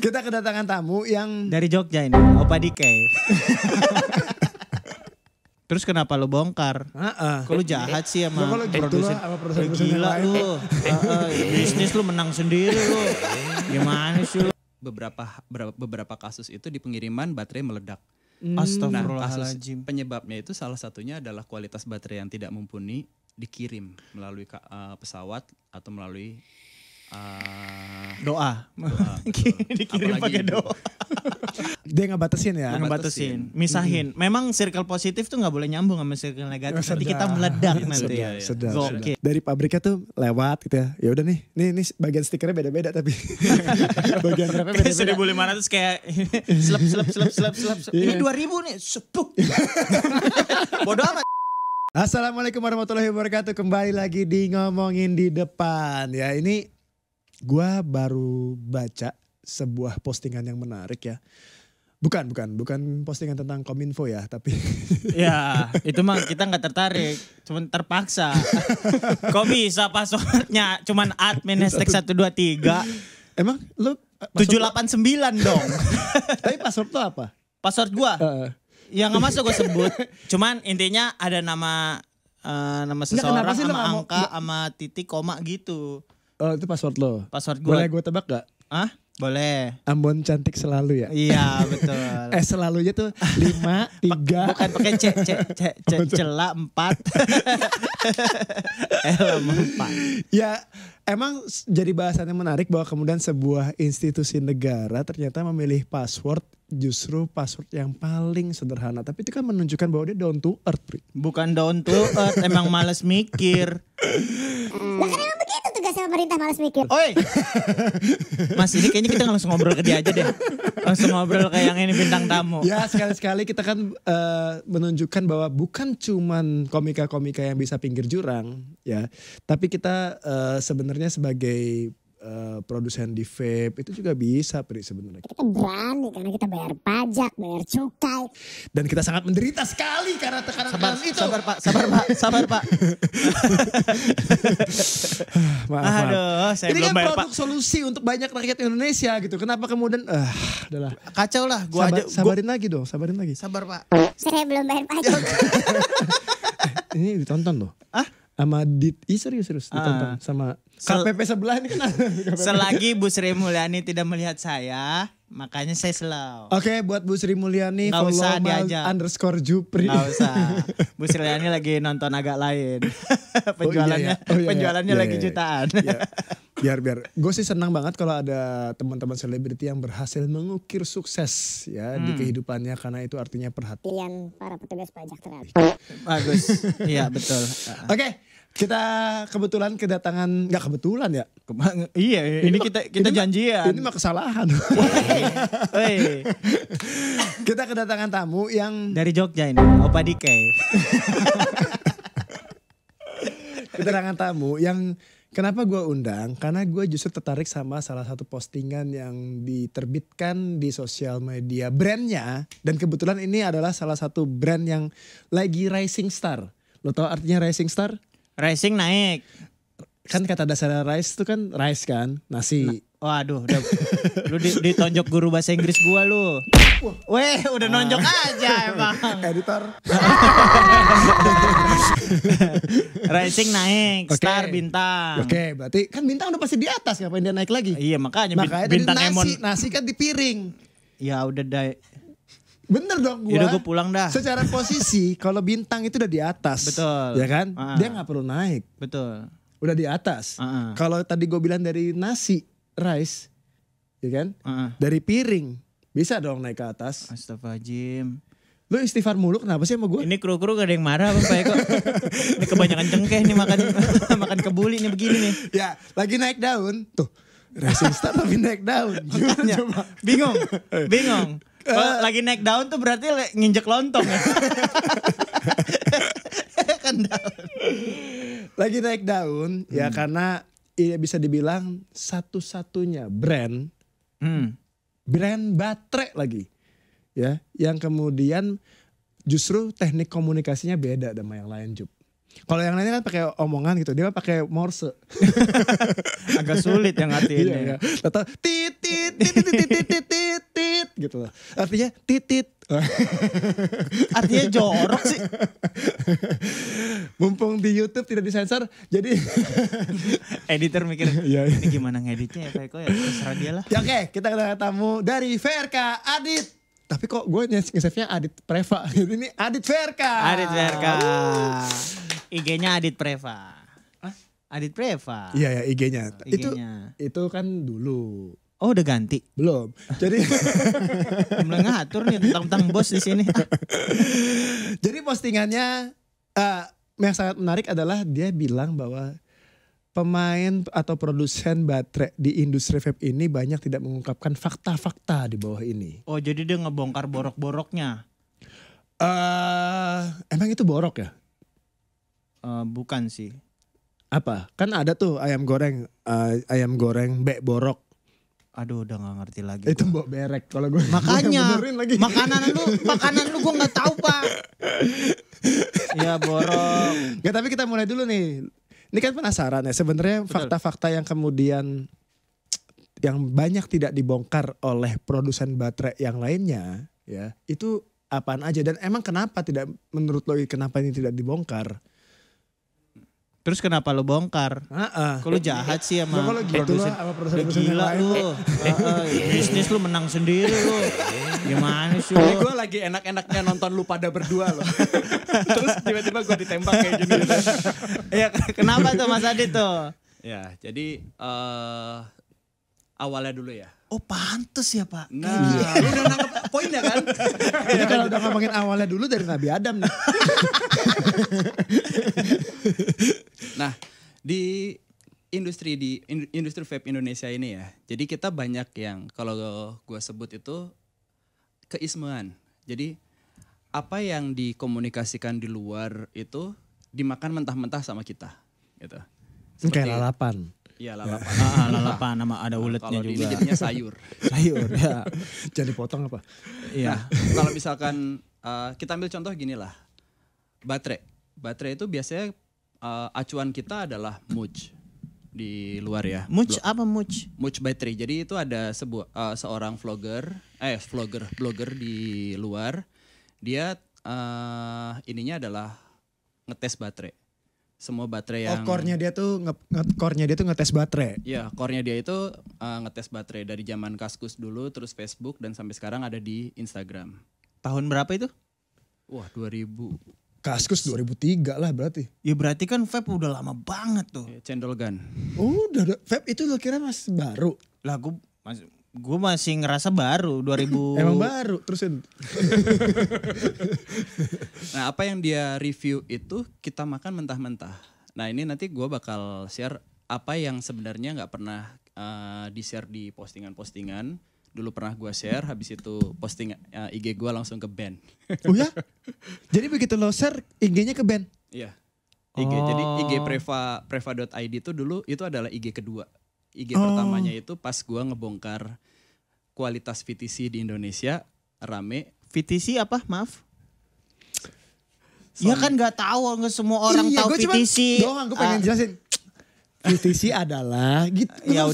Kita kedatangan tamu yang dari Jogja ini, Opa Dike. Terus kenapa lu bongkar? Kok lu jahat sih sama produsen? Gila lu. Bisnis lu menang sendiri lu. Gimana sih lu? Beberapa kasus itu di pengiriman baterai meledak. Astagfirullahaladzim. Penyebabnya itu salah satunya adalah kualitas baterai yang tidak mumpuni dikirim melalui pesawat atau melalui doa. Dikirim Apalagi pakai ibu. doa. dia ngebatasin ya. Ngebatasin, misahin. Memang circle positif tuh nggak boleh nyambung sama circle negatif. Nanti kita meledak nanti. Sedap. Gokil. Dari pabriknya tuh lewat gitu ya. Ya udah nih bagian stikernya beda-beda tapi bagian rapnya beda-beda. 1.500 kayak slep. Ini 2.000 nih, sepuk. Bodoh amat. Assalamualaikum warahmatullahi wabarakatuh. Kembali lagi di Ngomongin di Depan. Ya ini gua baru baca sebuah postingan yang menarik ya. Bukan postingan tentang Kominfo ya, tapi Ya, itu mah kita nggak tertarik, cuman terpaksa. Kok bisa passwordnya cuman admin #123? emang lu 789 dong. tapi password tuh apa? Password gua. Ya nggak masuk gue sebut. Cuman intinya ada nama seseorang sih lu sama nggak mau- angka sama titik koma gitu. Oh itu password lo. Password gua. Boleh gue tebak gak? Ah, boleh. Ambon cantik selalu ya? Iya betul. Selalunya tuh 5, 3. Bukan pakai C celah 4. L 4. Ya emang jadi bahasan yang menarik bahwa kemudian sebuah institusi negara ternyata memilih password justru password yang paling sederhana. Tapi itu kan menunjukkan bahwa dia down to earth. Pri. Bukan down to earth, emang males mikir. Lah kan emang begitu tugasnya pemerintah, malas mikir. Oi, Mas ini kayaknya kita langsung ngobrol ke dia aja deh. Langsung ngobrol kayak yang ini bintang tamu. Ya sekali-sekali kita kan menunjukkan bahwa bukan cuman komika-komika yang bisa pinggir jurang ya. Tapi kita sebenarnya sebagai produsen di vape itu juga bisa Pri sebenarnya. Kita berani karena kita bayar pajak, bayar cukai. Dan kita sangat menderita sekali karena tekanan itu. Sabar pak. Maaf. Aduh, saya Ini belum kan bayar produk solusi untuk banyak rakyat Indonesia gitu. Kenapa kemudian adalah Kacau lah, gua aja. sabarin lagi dong, sabarin lagi. Sabar pak. Saya belum bayar pajak. Ini ditonton loh. Sama serius ditonton sama KPP sebelah ini kan. Selagi Bu Sri Mulyani tidak melihat saya, makanya saya slow. Oke, buat Bu Sri Mulyani Nggak usah diajak. _Jupri. Nggak usah. Bu Sri Mulyani lagi nonton agak lain. Penjualannya lagi jutaan. Biar gue sih senang banget kalau ada teman-teman selebriti yang berhasil mengukir sukses ya di kehidupannya karena itu artinya perhatian. Pilihan para petugas pajak terhadap. Bagus. Iya betul. Oke, kita kebetulan kedatangan, nggak kebetulan ya. Iya, ini kita janjian. Ini mah kesalahan. Hei, Kita kedatangan tamu yang dari Jogja ini, Opa Dike. kedatangan tamu yang kenapa gue undang? Karena gue justru tertarik sama salah satu postingan yang diterbitkan di sosial media brandnya. Dan kebetulan ini adalah salah satu brand yang lagi rising star. Lo tau artinya rising star? Racing naik. Kan kata dasar rice itu kan rice kan, nasi. Waduh, lu ditonjok guru bahasa Inggris gua lu. Weh, udah nonjok aja emang. Editor. Racing naik, Oke. star bintang. Oke, berarti kan bintang udah pasti di atas, ngapain dia naik lagi? Iya makanya, Makanya bintang tadi Emon. nasi kan di piring. Ya udah dah. Bener dong gua. Yaudah gua pulang dah. Secara posisi kalau bintang itu udah di atas. Betul. Ya kan? Ah. Dia gak perlu naik. Betul. Udah di atas. Kalau tadi gue bilang dari nasi, rice. Ya kan? Dari piring. Bisa dong naik ke atas. Astagfirullahaladzim. Lu istighfar mulu kenapa sih sama gue? Ini kru-kru gak ada yang marah Bang Pak Eko. Ini kebanyakan cengkeh nih makan kebuli nih begini nih. Ya lagi naik daun. Tuh. Racing star tapi naik daun. Gimana coba? Bingung. Kalau lagi naik daun tuh berarti nginjek lontong ya. Kan daun. Lagi naik daun ya karena ya bisa dibilang satu-satunya brand baterai lagi ya yang kemudian justru teknik komunikasinya beda sama yang lain Jup. Kalau yang lainnya kan pakai omongan gitu, dia pakai Morse. Agak sulit yang artinya. Iya, atau tit gitu. Artinya titit. Artinya jorok sih. Mumpung di YouTube tidak disensor, jadi Editor mikir, ini gimana ngeditnya ya Pak Eko ya, terserah dia lah. ya oke, kita kedatangan tamu dari VRK Adit. Tapi kok gue nge-save-nya Adit Preva. Ini Adit VRK. Adit VRK. IG-nya Adit Preva. Adit Preva. Iya ya IG-nya. IG-nya. Itu kan dulu. Oh udah ganti? Belum. Jadi mulai ngatur nih tentang bos di sini. Jadi postingannya yang sangat menarik adalah dia bilang bahwa pemain atau produsen baterai di industri vape ini banyak tidak mengungkapkan fakta-fakta di bawah ini. Oh jadi dia ngebongkar borok-boroknya? Emang itu borok ya? Bukan sih. Apa? Kan ada tuh ayam goreng bek borok. Aduh udah gak ngerti lagi. Itu mbok berek kalau gue. Makanya makanan lu gue gak tahu Pak. Ya borok. Gak, tapi kita mulai dulu nih. Ini kan penasaran ya sebenarnya fakta-fakta yang kemudian yang banyak tidak dibongkar oleh produsen baterai yang lainnya ya. Itu apaan aja dan emang kenapa tidak menurut lo kenapa ini tidak dibongkar? Terus kenapa lo bongkar? Kok lu jahat sih sama produsen? Udah gila lu. Bisnis lu menang sendiri lu. Gimana sih lu? Gue lagi enak-enaknya nonton lu pada berdua loh. Terus tiba-tiba gue ditembak kayak gini. Ya kenapa tuh Mas Adit tuh? Ya jadi awalnya dulu ya. Oh pantes ya Pak. Nah lu udah nangkep poinnya kan? Jadi kalau udah ngomongin awalnya dulu dari Nabi Adam nih. Nah di industri vape Indonesia ini ya. Jadi kita banyak yang kalau gue sebut itu keismuan. Jadi apa yang dikomunikasikan di luar itu dimakan mentah-mentah sama kita. Gitu. Kayak lalapan. Iya lalapan. Lalapan nama ada uletnya juga. Kalau ini jadinya sayur. Sayur ya. Jadi potong apa? Iya. Nah, kalau misalkan kita ambil contoh gini lah. Baterai itu biasanya acuan kita adalah Muj di luar ya. Muj apa Muj? Muj Battery. Jadi itu ada seorang blogger di luar. Dia ininya adalah ngetes baterai. Semua baterai yang core-nya dia tuh ngetes baterai. Iya, core-nya dia itu ngetes baterai dari zaman Kaskus dulu, terus Facebook dan sampai sekarang ada di Instagram. Tahun berapa itu? Wah, 2000. Kaskus 2003 lah berarti. Ya berarti kan vape udah lama banget tuh. Cendol gun. Udah vape itu lo kira masih baru? Lah gue masih ngerasa baru 2000. Emang baru terusin. Nah apa yang dia review itu kita makan mentah-mentah. Nah ini nanti gue bakal share apa yang sebenarnya gak pernah di-share di postingan-postingan. Dulu pernah gue share, habis itu posting IG gue langsung ke ban. Oh ya? Jadi begitu lo share IG-nya ke ban? Iya. Jadi IG preva.id itu dulu itu adalah IG kedua. IG pertamanya itu pas gue ngebongkar kualitas VTC di Indonesia rame. VTC apa? Maaf. Ya kan nggak tahu, nggak semua orang tahu VTC. Doang, gue pengen jelasin. VTC adalah gitu. Ya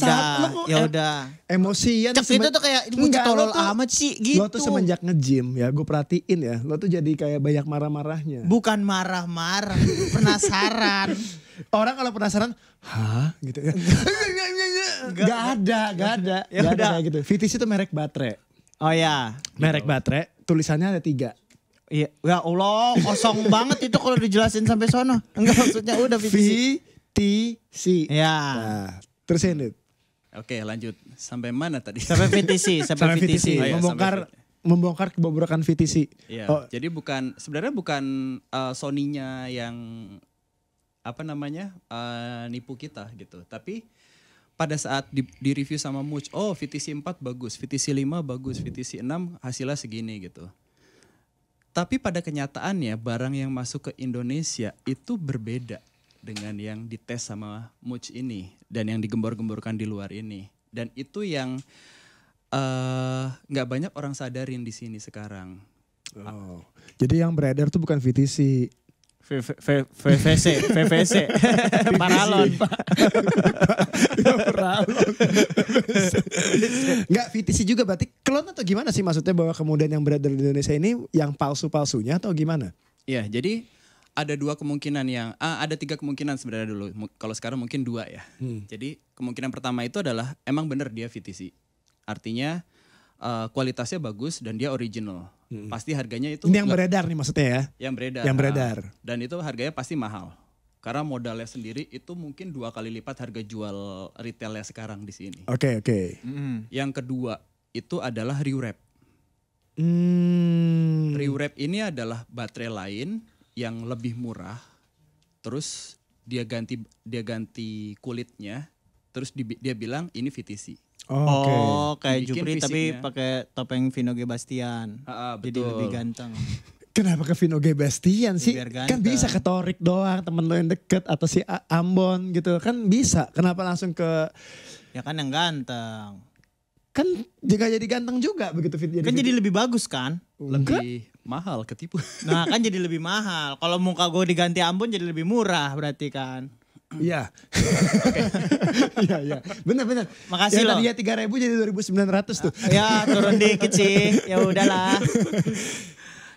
udah. Emosian. Cek itu tuh kayak tolol amat sih gitu. Lo tuh semenjak nge-gym ya, gue perhatiin ya. Lo tuh jadi kayak banyak marah-marahnya. Bukan marah-marah, penasaran. Orang kalau penasaran, hah gitu ya. Gak ada. Ya udah gitu. VTC itu merek baterai. Oh ya. Merek baterai, tulisannya ada 3. Iya, ya Allah, kosong banget itu kalau dijelasin sampai sono. Enggak maksudnya udah VTC. Ya. Nah, terusin Dit. Oke, lanjut. Sampai mana tadi? Sampai VTC. Oh, ya, membongkar kebobrokan VTC. Iya. Jadi sebenarnya bukan Sony-nya yang nipu kita gitu. Tapi pada saat di review sama Muj, VTC 4 bagus, VTC 5 bagus, VTC 6 hasilnya segini gitu. Tapi pada kenyataannya barang yang masuk ke Indonesia itu berbeda dengan yang dites sama Muj ini dan yang digembor-gemborkan di luar ini. Dan itu yang nggak banyak orang sadarin di sini sekarang. Jadi yang beredar tuh bukan VTC. VVC. Paralon. Enggak, VTC juga berarti klon atau gimana sih maksudnya bahwa kemudian yang beredar di Indonesia ini yang palsu-palsunya atau gimana? Iya, jadi ada 2 kemungkinan ada 3 kemungkinan sebenarnya dulu. Kalau sekarang mungkin 2 ya. Jadi kemungkinan pertama itu adalah emang benar dia VTC. Artinya kualitasnya bagus dan dia original. Pasti harganya itu. Ini yang beredar nih maksudnya ya? Yang beredar. Yang beredar. Dan itu harganya pasti mahal. Karena modalnya sendiri itu mungkin 2 kali lipat harga jual retailnya sekarang di sini. Oke. Yang kedua itu adalah rewrap. Rewrap ini adalah baterai lain yang lebih murah. Terus dia ganti kulitnya. Terus dia bilang ini VTC. Oh, kayak Jupri tapi pakai topeng Vino G. Bastian. Jadi lebih ganteng. Kenapa ke Vino G. Bastian sih? Kan bisa ke Torik doang, temen lo yang deket atau si Ambon gitu. Kan bisa. Kenapa langsung ke? Ya kan yang ganteng. Kan juga jadi ganteng juga begitu Kan jadi lebih bagus kan? Lebih mahal, ketipu. Nah kan jadi lebih mahal. Kalau muka gue diganti Ambon jadi lebih murah berarti kan? Iya. Iya. Benar. Makasih loh. Tadinya 3.000 jadi 2.900 tuh. Ya turun dikit sih. Ya udahlah.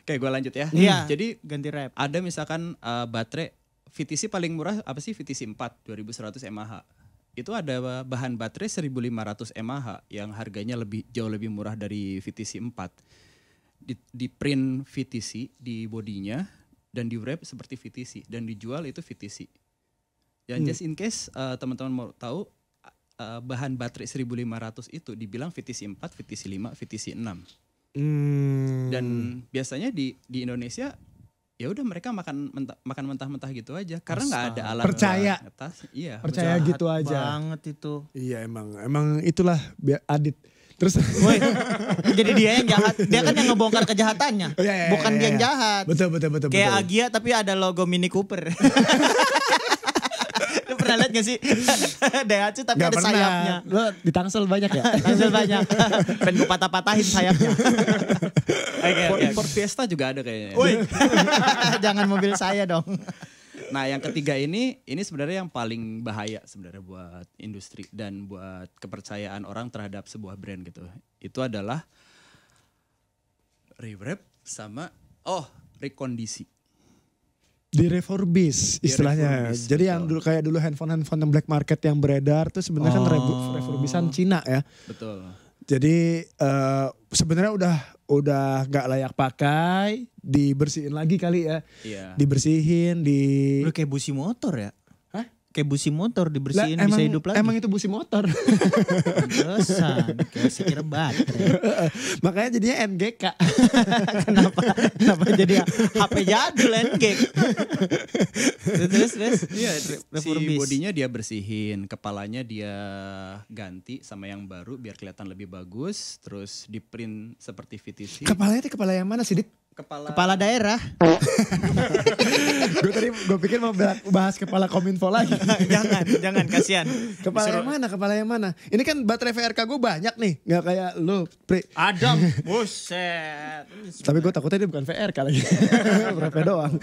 Oke, gue lanjut ya. Iya. Jadi ganti rep. Ada misalkan baterai VTC paling murah apa sih? VTC 4 2100 mAh. Itu ada bahan baterai 1500 mAh yang harganya jauh lebih murah dari VTC 4. Di print VTC di bodinya dan di wrap seperti VTC dan dijual itu VTC. Yang just in case teman-teman mau tahu bahan baterai 1500 itu dibilang VTC 4, VTC 5, VTC 6. Dan biasanya di Indonesia ya udah mereka makan mentah-mentah gitu aja karena nggak ada alat percaya atas. Iya, percaya gitu aja banget itu. Iya emang itulah Adit. Terus jadi dia yang jahat. Dia kan yang ngebongkar kejahatannya. Bukan dia yang jahat. Betul. Kayak Agia tapi ada logo Mini Cooper. Lu pernah lihat gak sih? Daihatsu tapi gak ada pernah. sayapnya. Lu di Tangsel banyak ya? Tangsel banyak. Pengen gue patah-patahin sayapnya. Ford Fiesta juga ada kayaknya. Woi. Jangan mobil saya dong. Nah yang ketiga ini sebenarnya yang paling bahaya sebenarnya buat industri dan buat kepercayaan orang terhadap sebuah brand gitu. Itu adalah rewrap sama rekondisi. Direfurbish istilahnya. Jadi betul. Yang dulu kayak dulu handphone yang black market yang beredar tuh sebenarnya kan refurbishan Cina ya. Betul. Jadi sebenarnya udah gak layak pakai, dibersihin lagi kali ya. Iya. Dibersihin Udah kayak busi motor ya? Hah? Kayak busi motor dibersihin bisa hidup lagi. Emang itu busi motor. Pantesan, kayak sekira baterai. Makanya jadinya NGK. Kenapa jadi HP jadul NGK? Terus. Iya, si bodinya dia bersihin, kepalanya dia ganti sama yang baru biar kelihatan lebih bagus, terus di print seperti VTC. Kepalanya itu kepala yang mana sih, Dit? Kepala daerah. Gue pikir mau bahas kepala Kominfo lagi. jangan kasihan. Kepala yang mana? Ini kan baterai VRK gue banyak nih, nggak kayak lu, Pri. Adam, buset. Tapi gue takutnya dia bukan VRK lagi. Berapa doang.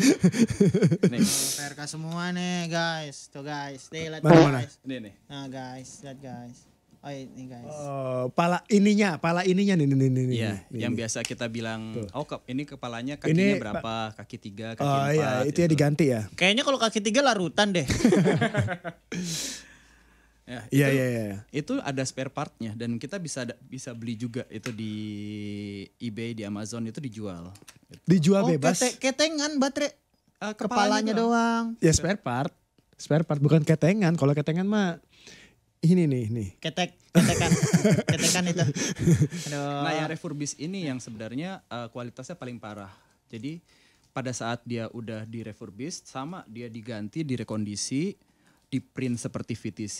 Nih, VRK semua nih guys. Tuh guys, lihat guys. Ini nih. Nah guys, lihat guys. Oh ini guys. Pala ininya nih. Iya, yang biasa kita bilang, ini kepalanya kakinya berapa, kaki 3, kaki 4. Oh iya, itu ya diganti ya. Kayaknya kalau kaki 3 larutan deh. Iya. Itu ada spare partnya dan kita bisa beli juga itu di eBay, di Amazon itu dijual. Dijual bebas. Ketengan baterai. Kepalanya doang. Ya spare part bukan ketengan. Kalau ketengan mah ini nih. Ketekan itu. Aduh. Nah yang refurbish ini yang sebenarnya kualitasnya paling parah. Jadi pada saat dia udah direfurbish sama dia diganti, direkondisi, di print seperti VTC,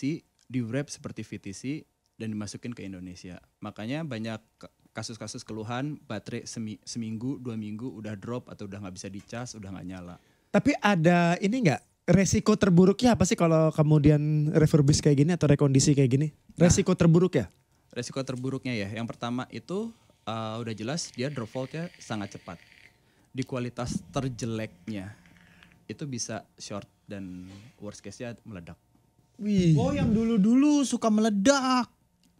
di wrap seperti VTC dan dimasukin ke Indonesia. Makanya banyak kasus-kasus keluhan baterai seminggu, 2 minggu udah drop atau udah gak bisa dicas, udah gak nyala. Tapi ada ini gak? Resiko terburuknya apa sih kalau kemudian refurbish kayak gini atau rekondisi kayak gini? Resiko terburuk ya? Resiko terburuknya ya, yang pertama itu udah jelas dia drop voltnya sangat cepat. Di kualitas terjeleknya. itu bisa short dan worst case-nya meledak. Wih. Oh yang dulu-dulu suka meledak.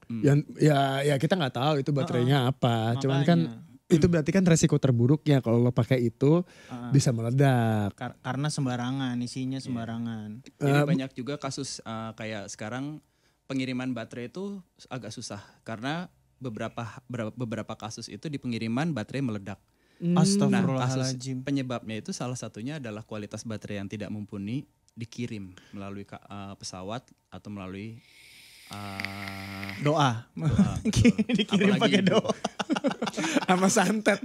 Yang ya kita nggak tahu itu baterainya apa. Cuman kan itu berarti kan resiko terburuknya kalau lo pakai itu bisa meledak. Karena sembarangan, isinya sembarangan. Jadi banyak juga kasus kayak sekarang pengiriman baterai itu agak susah karena beberapa kasus itu di pengiriman baterai meledak. Astagfirullahaladzim. Penyebabnya itu salah satunya adalah kualitas baterai yang tidak mumpuni dikirim melalui pesawat atau melalui doa. Dikirim pakai doa. Sama santet.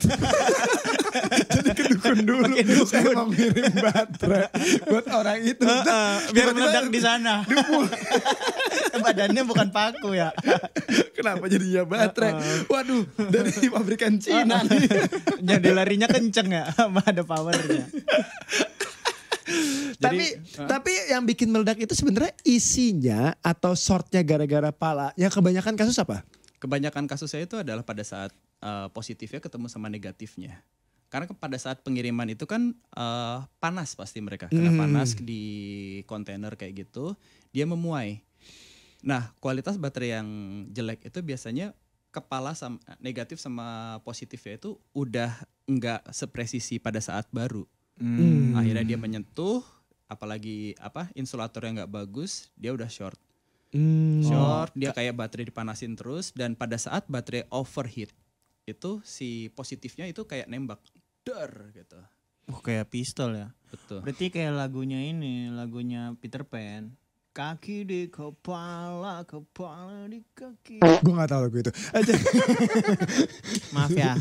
Jadi ke dukun dulu. Saya mau ngirim baterai buat orang itu. Biar meledak di sana. Badannya bukan paku ya. Kenapa jadinya baterai? Waduh, dari pabrikan Cina nih. Jadi larinya kenceng ya, ada powernya. Tapi yang bikin meledak itu sebenarnya isinya atau shortnya gara-gara pala. Yang kebanyakan kasus apa? Kebanyakan kasusnya itu adalah pada saat positifnya ketemu sama negatifnya. Karena pada saat pengiriman itu kan panas pasti mereka. Karena panas di kontainer kayak gitu, dia memuai. Nah, kualitas baterai yang jelek itu biasanya kepala sama negatif sama positifnya itu udah enggak sepresisi pada saat baru. Akhirnya dia menyentuh, apalagi insulator yang nggak bagus, dia udah short. Dia kayak baterai dipanasin terus, dan pada saat baterai overheat itu si positifnya itu kayak nembak, dar gitu. Oh kayak pistol ya. Betul. Berarti kayak lagunya Peter Pan. Kaki di kepala di kaki. Gue gak tahu lagu itu. Maaf ya,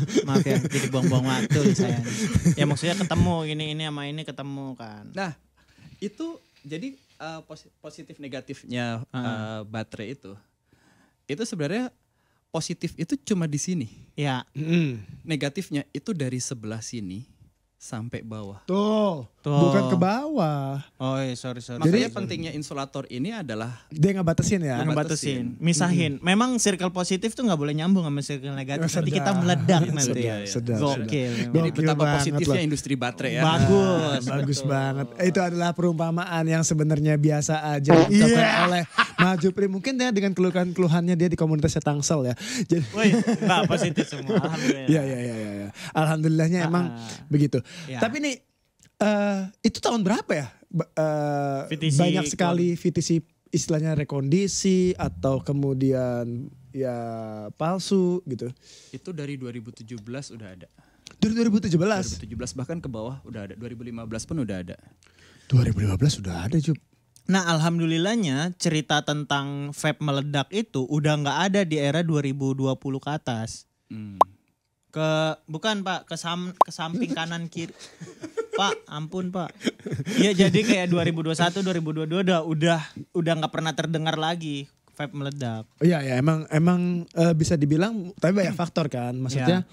jadi buang-buang waktu saya. Ya maksudnya ketemu ini sama ini ketemu kan. Nah itu jadi positif negatifnya baterai itu sebenarnya positif itu cuma di sini. Ya. Negatifnya itu dari sebelah sini sampai bawah. Tuh. Bukan ke bawah. Oh iya, sorry. Makanya pentingnya insulator ini adalah dia ngebatasin ya. Ngebatasin, misahin. Memang circle positif tuh nggak boleh nyambung sama circle negatif. Nanti kita meledak nanti. Gokil. Jadi betapa positifnya industri baterai ya. Bagus banget. Itu adalah perumpamaan yang sebenarnya biasa aja diucapkan oleh Majupri. Mungkin ya dengan keluhan-keluhannya dia di komunitasnya Tangsel ya. Jadi nggak positif semua. Alhamdulillah. Iya. Alhamdulillahnya emang begitu. Ya. Tapi nih itu tahun berapa ya? Banyak sekali VTC istilahnya rekondisi atau kemudian ya palsu gitu. Itu dari 2017 udah ada. Dari 2017? 2017 bahkan ke bawah udah ada. 2015 pun udah ada. 2015 udah ada Jup. Nah alhamdulillahnya cerita tentang vape meledak itu udah gak ada di era 2020 ke atas. Bukan Pak, ke samping kanan kiri. Pak, ampun Pak. Ya jadi kayak 2021, 2022 udah nggak pernah terdengar lagi vape meledak. Iya ya emang bisa dibilang tapi banyak faktor kan. Maksudnya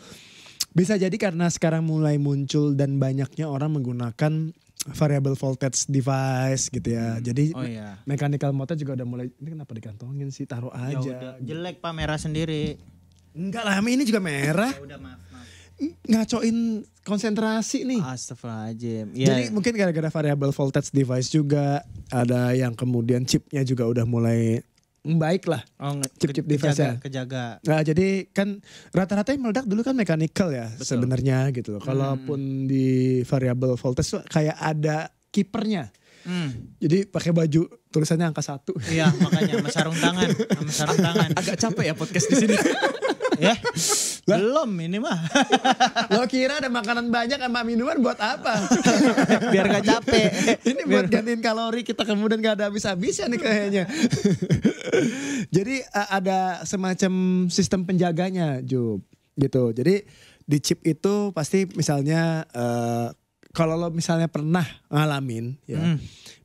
bisa jadi karena sekarang mulai muncul dan banyaknya orang menggunakan variable voltage device gitu ya. Jadi mechanical mode juga udah mulai, ini kenapa dikantongin sih, taruh aja. Ya udah, jelek Pak, merah sendiri. Enggak lah, ini juga merah. Ya udah maaf. Ngacoin konsentrasi nih. Astagfirullahaladzim. Jadi mungkin gara-gara variable voltage device juga ada yang kemudian chipnya juga udah mulai baik lah. Chip device-nya. Kejaga. Nah jadi kan rata-rata yang meledak dulu kan mechanical ya sebenarnya gitu loh. Kalaupun di variable voltage tuh kayak ada kipernya. Jadi pakai baju tulisannya angka 1. Iya makanya sama sarung tangan. Agak capek ya podcast di sini. Ya belum ini mah. Lo kira ada makanan banyak sama minuman buat apa? Biar gak capek. Ini buat gantiin kalori kita kemudian gak ada habis-habisnya nih kayaknya. Jadi ada semacam sistem penjaganya Jup gitu. Jadi di chip itu pasti misalnya kalau lo misalnya pernah ngalamin ya.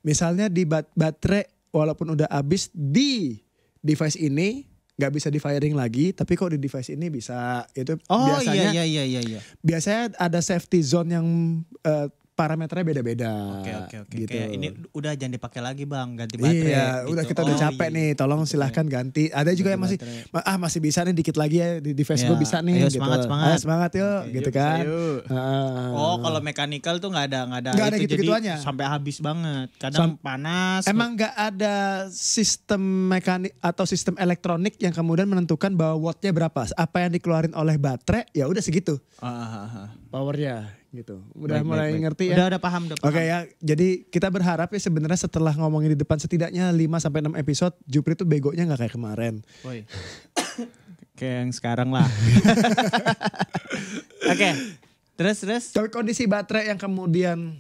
Misalnya di baterai walaupun udah habis di device ini nggak bisa di firing lagi, tapi kok di device ini bisa. Itu biasanya iya. Biasanya ada safety zone yang parameternya beda-beda. Oke. Gitu. Kayak ini udah jangan dipakai lagi bang, ganti baterai. Iya, gitu. udah kita udah capek nih. Tolong silahkan ganti. Ada juga yang masih bisa nih dikit lagi ya di Facebook bisa nih. Ayo gitu. semangat Yuk, gitu kan. Kalau mekanikal tuh nggak ada itu gitu-gituannya. Jadi sampai habis banget. Kadang panas. Emang nggak ada sistem mekanik atau sistem elektronik yang kemudian menentukan bahwa wattnya berapa. Apa yang dikeluarin oleh baterai ya udah segitu. Powernya gitu. Udah mulai ngerti ya. Udah paham. Oke ya. Jadi kita berharap ya sebenarnya setelah ngomongin di depan setidaknya 5-6 episode, Jupri tuh begonya nggak kayak kemarin. Kayak yang sekarang lah. Oke. Terus. Tapi kondisi baterai yang kemudian,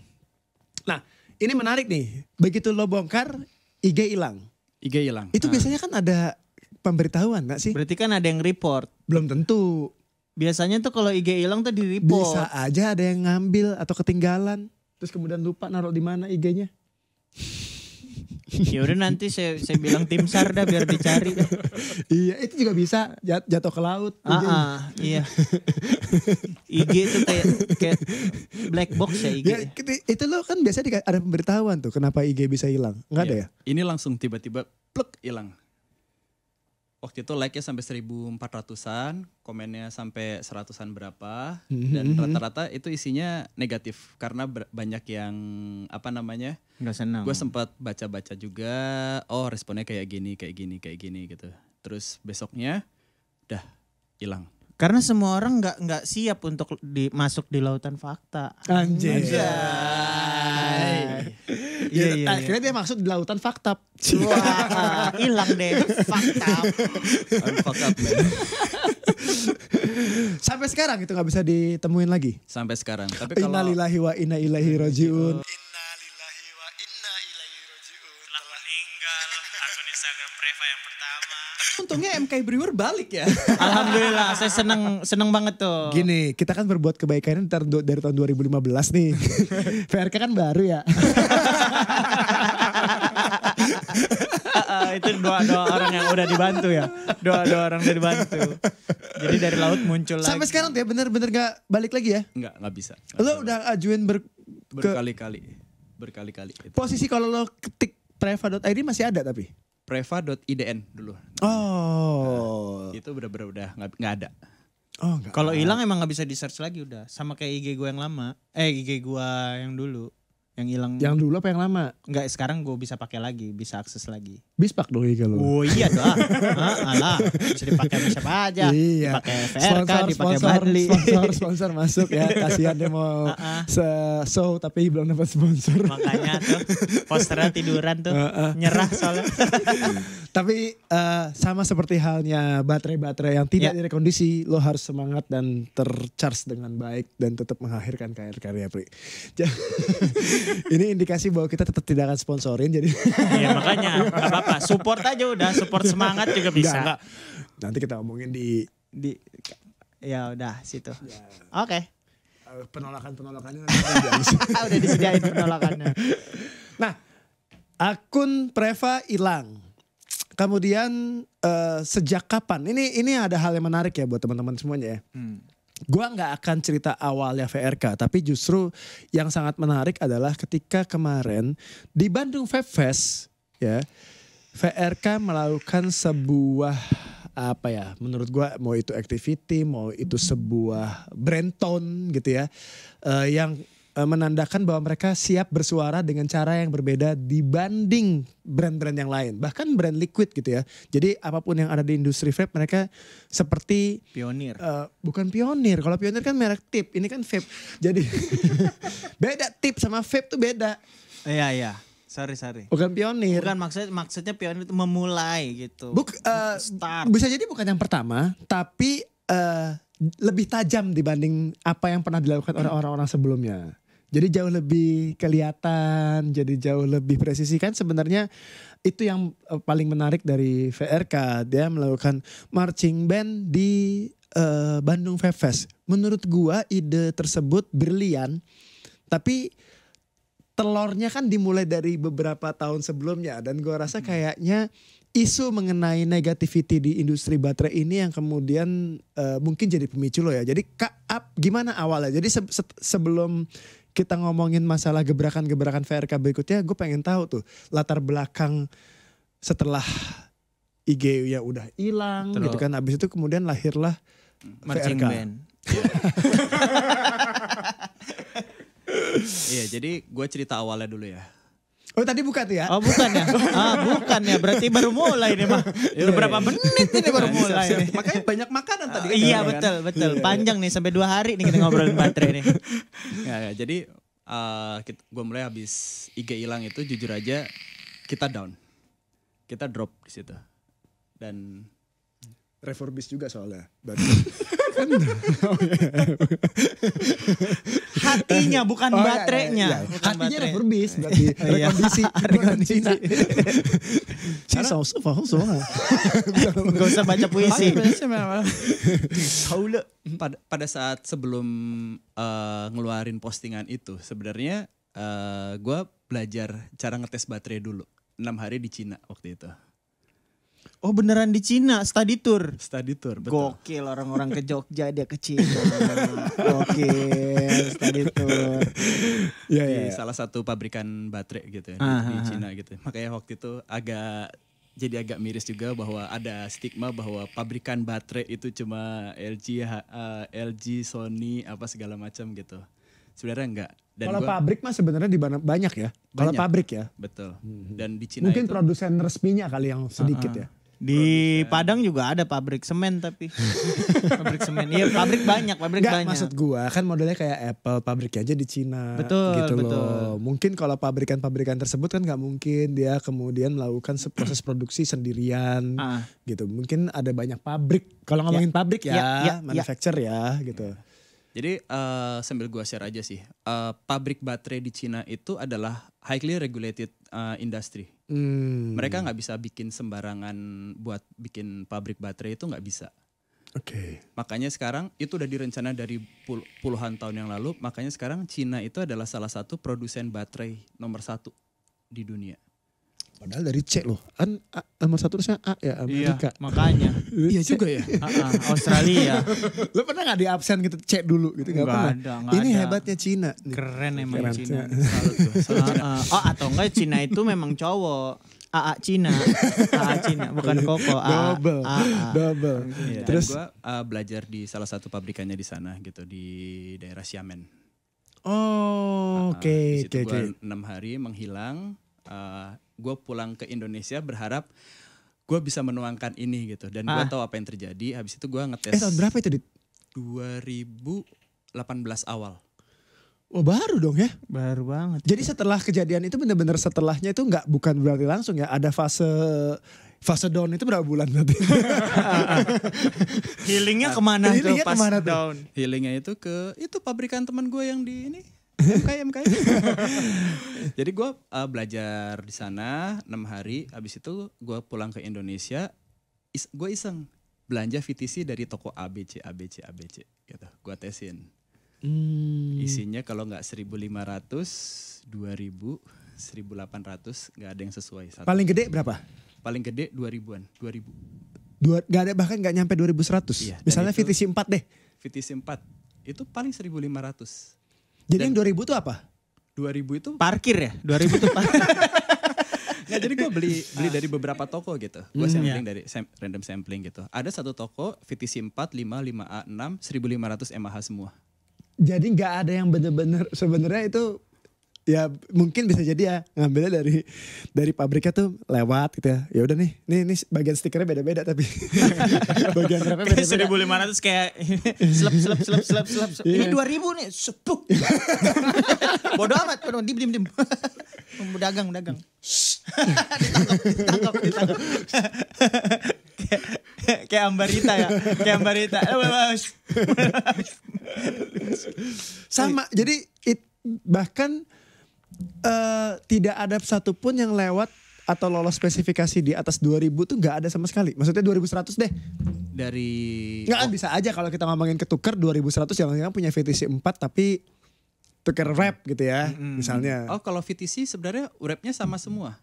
nah ini menarik nih. Begitu lo bongkar, IG hilang. Itu biasanya kan ada pemberitahuan gak sih? Berarti kan ada yang report. Belum tentu. Biasanya tuh kalau IG hilang tuh di report. Bisa aja ada yang ngambil atau ketinggalan. Terus kemudian lupa naruh di mana IG-nya. Ya udah nanti saya bilang tim SAR dah biar dicari. Iya itu juga bisa jatuh ke laut. Iya. IG itu kayak black box ya IG. Ya, itu lo kan biasanya ada pemberitahuan tuh kenapa IG bisa hilang. Enggak ada ya? Ini langsung tiba-tiba plek hilang. Waktu itu like-nya sampai 1.400-an, komennya sampai 100-an berapa. Dan rata-rata itu isinya negatif. Karena banyak yang nggak senang. Gue sempat baca-baca juga, responnya kayak gini gitu. Terus besoknya udah hilang. Karena semua orang nggak siap untuk masuk di lautan fakta. Anjay. Iya. Akhirnya dia maksud di lautan fakta. Wah, hilang deh fakta. Sampai sekarang itu nggak bisa ditemuin lagi. Sampai sekarang. Tapi kalau Innalillahi wa inna ilaihi rajiun. Telah meninggal akun Instagram Preva yang pertama. untungnya MK Brewer balik ya. Alhamdulillah, saya seneng banget tuh. Gini, kita kan berbuat kebaikan dari tahun 2015 nih. VRK kan baru ya. Itu doa orang yang udah dibantu ya. Doa orang udah dibantu. Jadi dari laut muncul lagi. Sampai sekarang dia bener-bener gak balik lagi ya? Nggak bisa. Lo udah ajuin berkali-kali. Posisi kalau lo ketik preva.id masih ada tapi? Preva.idn dulu. Oh. Itu bener-bener udah nggak ada. Oh, kalau hilang emang nggak bisa di search lagi udah. Sama kayak IG gue yang lama. IG gue yang dulu. Yang hilang. Yang dulu apa yang lama? Enggak, sekarang gue bisa pakai lagi, bisa akses lagi. Bispak dong IG lo. Oh iya dah. Alah, bisa dipakai sama siapa aja. Iya. Dipakai VRK, dipakai Badli. Sponsor masuk ya. Kasihan dia mau show tapi belum dapat sponsor. Makanya tuh posternya tiduran tuh. Nyerah soalnya. Tapi sama seperti halnya baterai-baterai yang tidak direkondisi, lo harus semangat dan tercharge dengan baik dan tetap mengakhirkan karya Pri. Ini indikasi bahwa kita tetap tidak akan sponsorin jadi. Iya makanya gak apa-apa, support aja udah, support semangat juga bisa. Enggak. Nanti kita ngomongin di ya udah situ. Ya. Oke. Penolakannya udah disediain penolakannya. Nah, akun Preva hilang. Kemudian sejak kapan? Ini ada hal yang menarik ya buat teman-teman semuanya ya. Gua nggak akan cerita awalnya VRK, tapi justru yang sangat menarik adalah ketika kemarin di Bandung Vape Fest ya, VRK melakukan sebuah menurut gua mau itu activity, mau itu sebuah brand tone gitu ya, yang menandakan bahwa mereka siap bersuara dengan cara yang berbeda dibanding brand-brand yang lain. Bahkan brand liquid gitu ya. Jadi apapun yang ada di industri vape mereka seperti pionir. Bukan pionir. Kalau pionir kan merek tip. Ini kan vape. Jadi beda, tip sama vape tuh beda. Iya. Sorry. Bukan pionir. Bukan maksudnya pionir itu memulai gitu. Start. Bisa jadi bukan yang pertama, tapi lebih tajam dibanding apa yang pernah dilakukan oleh orang-orang sebelumnya. Jadi jauh lebih kelihatan, jadi jauh lebih presisi kan sebenarnya itu yang paling menarik dari VRK. Dia melakukan marching band di Bandung Vape Fest. Menurut gua ide tersebut brilian, tapi telurnya kan dimulai dari beberapa tahun sebelumnya dan gua rasa kayaknya isu mengenai negativity di industri baterai ini yang kemudian mungkin jadi pemicu lo ya. Jadi gimana awalnya? Jadi sebelum kita ngomongin masalah gebrakan-gebrakan VRK berikutnya, gue pengen tahu tuh latar belakang setelah IG ya udah hilang gitu kan. Abis itu kemudian lahirlah marching VRK. band. Iya, jadi gue cerita awalnya dulu ya. Oh tadi bukan tuh ya? Oh bukan ya? Bukan ya, berarti baru mulai nih mah. Udah berapa menit ini baru mulai nih. Makanya banyak makanan tadi. Iya betul. Panjang nih sampai 2 hari nih kita ngobrolin baterai nih. Ya, jadi gue mulai habis IG hilang itu jujur aja kita down. Kita drop di situ. Dan Refurbish juga soalnya. Hatinya bukan baterainya. Bukan hatinya refurbish berarti rekondisi. Gak usah baca puisi. Pada saat sebelum ngeluarin postingan itu sebenarnya gue belajar cara ngetes baterai dulu. 6 hari di Cina waktu itu. Oh beneran di Cina, study tour. Study tour, betul. Gokil orang-orang ke Jogja dia ke Cina. Gokil, study tour. Di salah satu pabrikan baterai gitu ya di Cina gitu. Makanya waktu itu agak miris juga bahwa ada stigma bahwa pabrikan baterai itu cuma LG, Sony, apa segala macam gitu. Sebenarnya enggak. Dan kalau pabrik mah sebenarnya di banyak ya. Kalau pabrik ya. Betul. Dan di Cina mungkin itu produsen resminya kali yang sedikit ya. Di Padang juga ada pabrik semen tapi. Pabrik semen. Iya pabrik banyak. Maksud gua kan modelnya kayak Apple pabriknya aja di Cina. Betul. Loh. Mungkin kalau pabrikan-pabrikan tersebut kan gak mungkin dia kemudian melakukan proses produksi sendirian gitu. Mungkin ada banyak pabrik. Kalau ngomongin pabrik manufacture ya gitu. Jadi sambil gue share aja sih, pabrik baterai di Cina itu adalah highly regulated industry. Mereka nggak bisa bikin sembarangan buat bikin pabrik baterai itu nggak bisa. Oke. Makanya sekarang itu udah direncana dari puluhan tahun yang lalu. Makanya sekarang Cina itu adalah salah satu produsen baterai nomor 1 di dunia. Padahal dari C loh, kan nomor 1 terusnya A ya, Amerika. Iya, makanya. Iya juga ya. Australia. Lo pernah gak di absen gitu C dulu gitu? Gak pernah. Ini ada. hebatnya Cina. Keren emang Cina. Atau enggak Cina itu memang cowok. AA Cina, bukan Koko. Double. Ya, terus gue belajar di salah satu pabrikannya di sana gitu di daerah Xiamen. Oke. 6 hari menghilang. Gue pulang ke Indonesia berharap gue bisa menuangkan ini gitu. Dan gue tahu apa yang terjadi. Habis itu gue ngetes. Tahun berapa itu? 2018 awal. Oh baru dong ya? Baru banget. Jadi setelah kejadian itu benar-benar setelahnya itu bukan berarti langsung ya. Ada fase down itu berapa bulan berarti? Healingnya kemana tuh pas down? Healingnya itu itu pabrikan teman gue yang di ini. MKI. Jadi gue belajar di sana 6 hari. Habis itu gue pulang ke Indonesia. Gue iseng belanja VTC dari toko ABC gitu. Gue tesin. Isinya kalau nggak 1.500, 2.000, 1.800 nggak ada yang sesuai. Paling gede berapa? Paling gede 2.000-an. 2.000. Gak ada bahkan nggak nyampe 2.100. Iya, misalnya VTC 4 deh. VTC 4 itu paling 1.500. Jadi yang 2000 itu apa? 2000 itu parkir ya? 2000 itu parkir. Nggak, jadi gue beli dari beberapa toko gitu. Gue sampling dari random sampling gitu. Ada satu toko VTC 4, 5, 5A, 6, 1500 mAh semua. Jadi nggak ada yang bener-bener sebenarnya itu ya mungkin bisa jadi ya ngambilnya dari pabriknya tuh lewat gitu ya. Ya udah nih bagian stikernya beda-beda tapi bagian rapnya beda-beda. 1.500 kayak selap. Ini 2.000 nih, sepuk. Bodoh amat, diem. Dagang. Ditangkap. Kayak Ambarita ya, Sama, jadi bahkan tidak ada satupun yang lewat atau lolos spesifikasi di atas 2000 tuh nggak ada sama sekali. Maksudnya 2100 deh. Nggak bisa aja kalau kita ngomongin ketuker 2100 jangan-jangan punya VTC 4 tapi tuker wrap gitu ya misalnya. Oh kalau VTC sebenarnya wrapnya sama semua.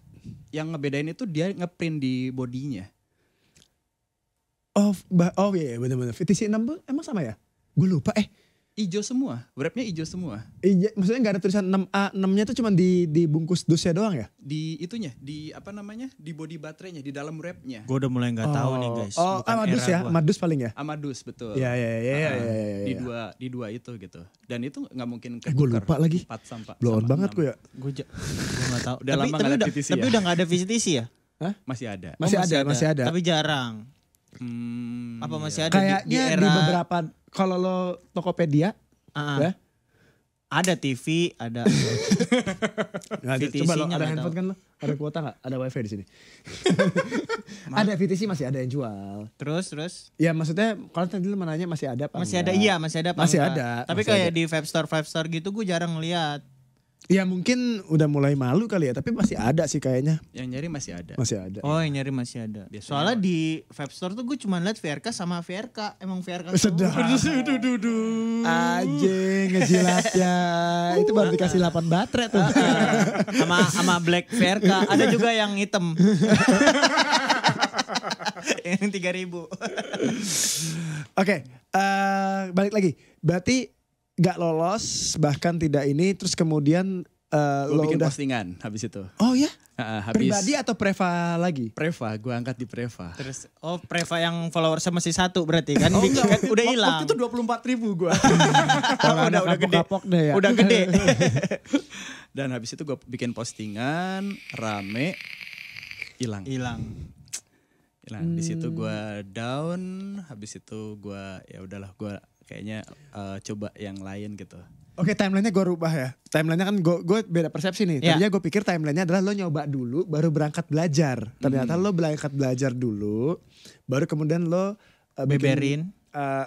Yang ngebedain itu dia ngeprint di bodinya. Oh iya benar-benar. VTC 6 emang sama ya? Gue lupa Ijo semua, wrapnya ijo semua. Iya, maksudnya nggak ada tulisan 6A, 6-nya tuh cuma di bungkus dusnya doang ya? Di itunya, di apa namanya, di body baterainya, di dalam wrapnya. Gue udah mulai nggak tahu nih guys. Oh, Amadus ya, Amadus paling ya? Amadus betul. Iya. Di dua itu gitu. Dan itu nggak mungkin gue lupa lagi. 4 sampai. Blow on banget gue ya. Gue nggak tahu. Udah lama nggak ada VTC ya? Tapi udah nggak ada VTC ya? Hah? Masih ada. Masih ada. Tapi jarang. Apa masih ada kayaknya di era... di beberapa, kalau lo Tokopedia, ya? Ada TV, ada. Coba lo ada handphone kan lo? Ada kuota nggak? Ada wifi di sini. Ada VTC masih ada yang jual. Terus? Ya maksudnya kalau tadi lo menanya masih ada apa? Masih ada, iya masih ada. Masih ada. Tapi kayak di Five Star gitu gue jarang lihat. Ya mungkin udah mulai malu kali ya, tapi masih ada sih kayaknya. Yang nyari masih ada. Masih ada. Oh yang nyari masih ada. Biasanya soalnya di Five Store tuh gue cuma lihat VRK sama VRK. Emang VRK sedap. Anjing ngejilat ya. Itu baru dikasih 8 baterai tuh. Sama Black VRK. Ada juga yang hitam. Yang 3.000. Oke, balik lagi. Berarti gak lolos, bahkan tidak ini, terus kemudian lo bikin udah postingan habis itu. Oh ya? Habis Pribadi atau Preva lagi? Preva, gue angkat di Preva. Terus Preva yang followersnya masih 1 berarti kan? Kan udah hilang. Waktu itu 24.000 gue. udah gede. Deh ya. Udah gede. Dan habis itu gue bikin postingan, rame, hilang. Di situ gue down, habis itu gue ya udahlah gue kayaknya coba yang lain gitu. Oke, timelinenya gue rubah ya. Timelinenya kan gue beda persepsi nih. Tadinya gue pikir timelinenya adalah lo nyoba dulu baru berangkat belajar. Ternyata lo berangkat belajar dulu, baru kemudian lo beberin.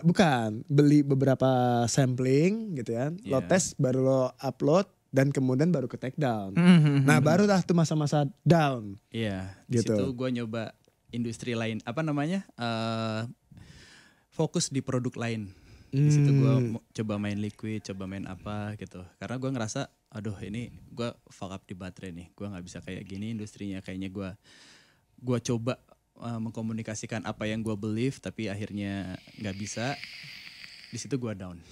Bukan, beli beberapa sampling gitu ya. Lo tes baru lo upload dan kemudian baru ke take down. Nah baru lah tuh masa-masa down. Iya, di gitu. situ gue nyoba industri lain, apa namanya, fokus di produk lain. Di situ gue coba main liquid, coba main apa gitu. Karena gue ngerasa, aduh ini gue fuck up di baterai nih. Gue nggak bisa kayak gini industrinya. Kayaknya gue coba mengkomunikasikan apa yang gue believe, tapi akhirnya nggak bisa. Di situ gue down.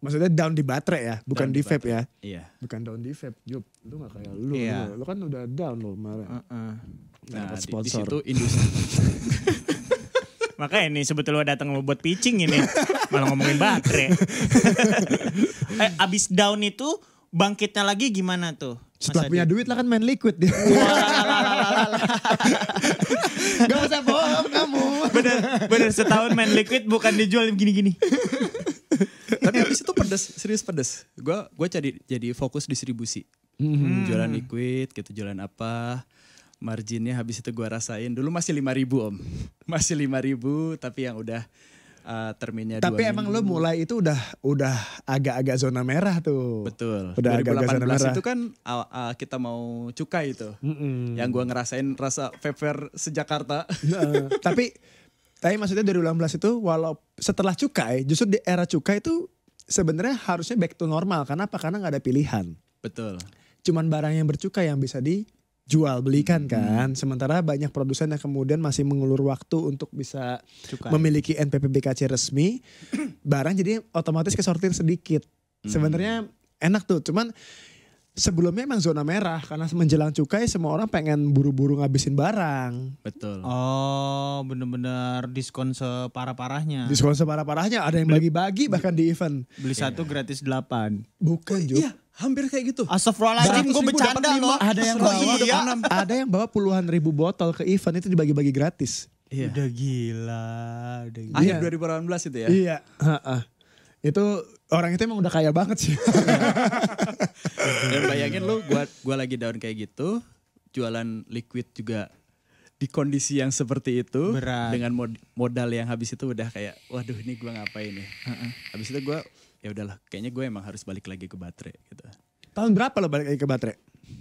Maksudnya down di baterai ya, bukan di vape ya? Iya. Bukan down di vape, Jup. Lu gak kayak lu. Iya. Lu kan udah down lo kemarin. Nah di situ industri. Makanya ini sebetulnya datang buat pitching ini. Malah ngomongin baterai. Abis down itu bangkitnya lagi gimana tuh? Setelah punya duit lah kan main liquid dia. Gak usah bohong kamu. Bener setahun main liquid bukan dijual gini-gini. Tapi habis itu serius pedes. Gue jadi fokus distribusi. Jualan liquid gitu, jualan apa. Marginnya habis itu gue rasain. Dulu masih 5.000 om. Masih 5.000 tapi yang udah terminnya 2 Tapi emang lo mulai itu udah agak-agak zona merah tuh. Betul. Udah 2018 itu kan kita mau cukai itu. Yang gue ngerasain rasa vape sejakarta. Tapi maksudnya 2018 itu walau setelah cukai, justru di era cukai itu sebenarnya harusnya back to normal. Karena apa? Karena gak ada pilihan. Betul. Cuman barang yang bercukai yang bisa dijual belikan kan. Sementara banyak produsen yang kemudian masih mengulur waktu untuk bisa memiliki NPPBKC resmi. Barang jadi otomatis kesortir sedikit. Sebenarnya enak tuh. Cuman sebelumnya emang zona merah. Karena menjelang cukai semua orang pengen buru-buru ngabisin barang. Betul. Oh bener-bener diskon separah-parahnya. Diskon separah-parahnya. Ada yang bagi-bagi bahkan di event. Beli 1 gratis 8. Bukan Juk. Iya hampir kayak gitu. Astagfirullahaladzim gue bercanda loh. Ada yang bawa puluhan ribu botol ke event itu dibagi-bagi gratis. Iya. Udah gila. Akhir 2018 itu ya. Iya. Itu orang itu emang udah kaya banget sih. Dan bayangin lu gua lagi down kayak gitu, jualan liquid juga di kondisi yang seperti itu. Berat. Dengan modal yang habis itu udah kayak waduh ini gua ngapain nih. Habis itu gua ya udahlah kayaknya gue emang harus balik lagi ke baterai gitu. Tahun berapa lo balik lagi ke baterai?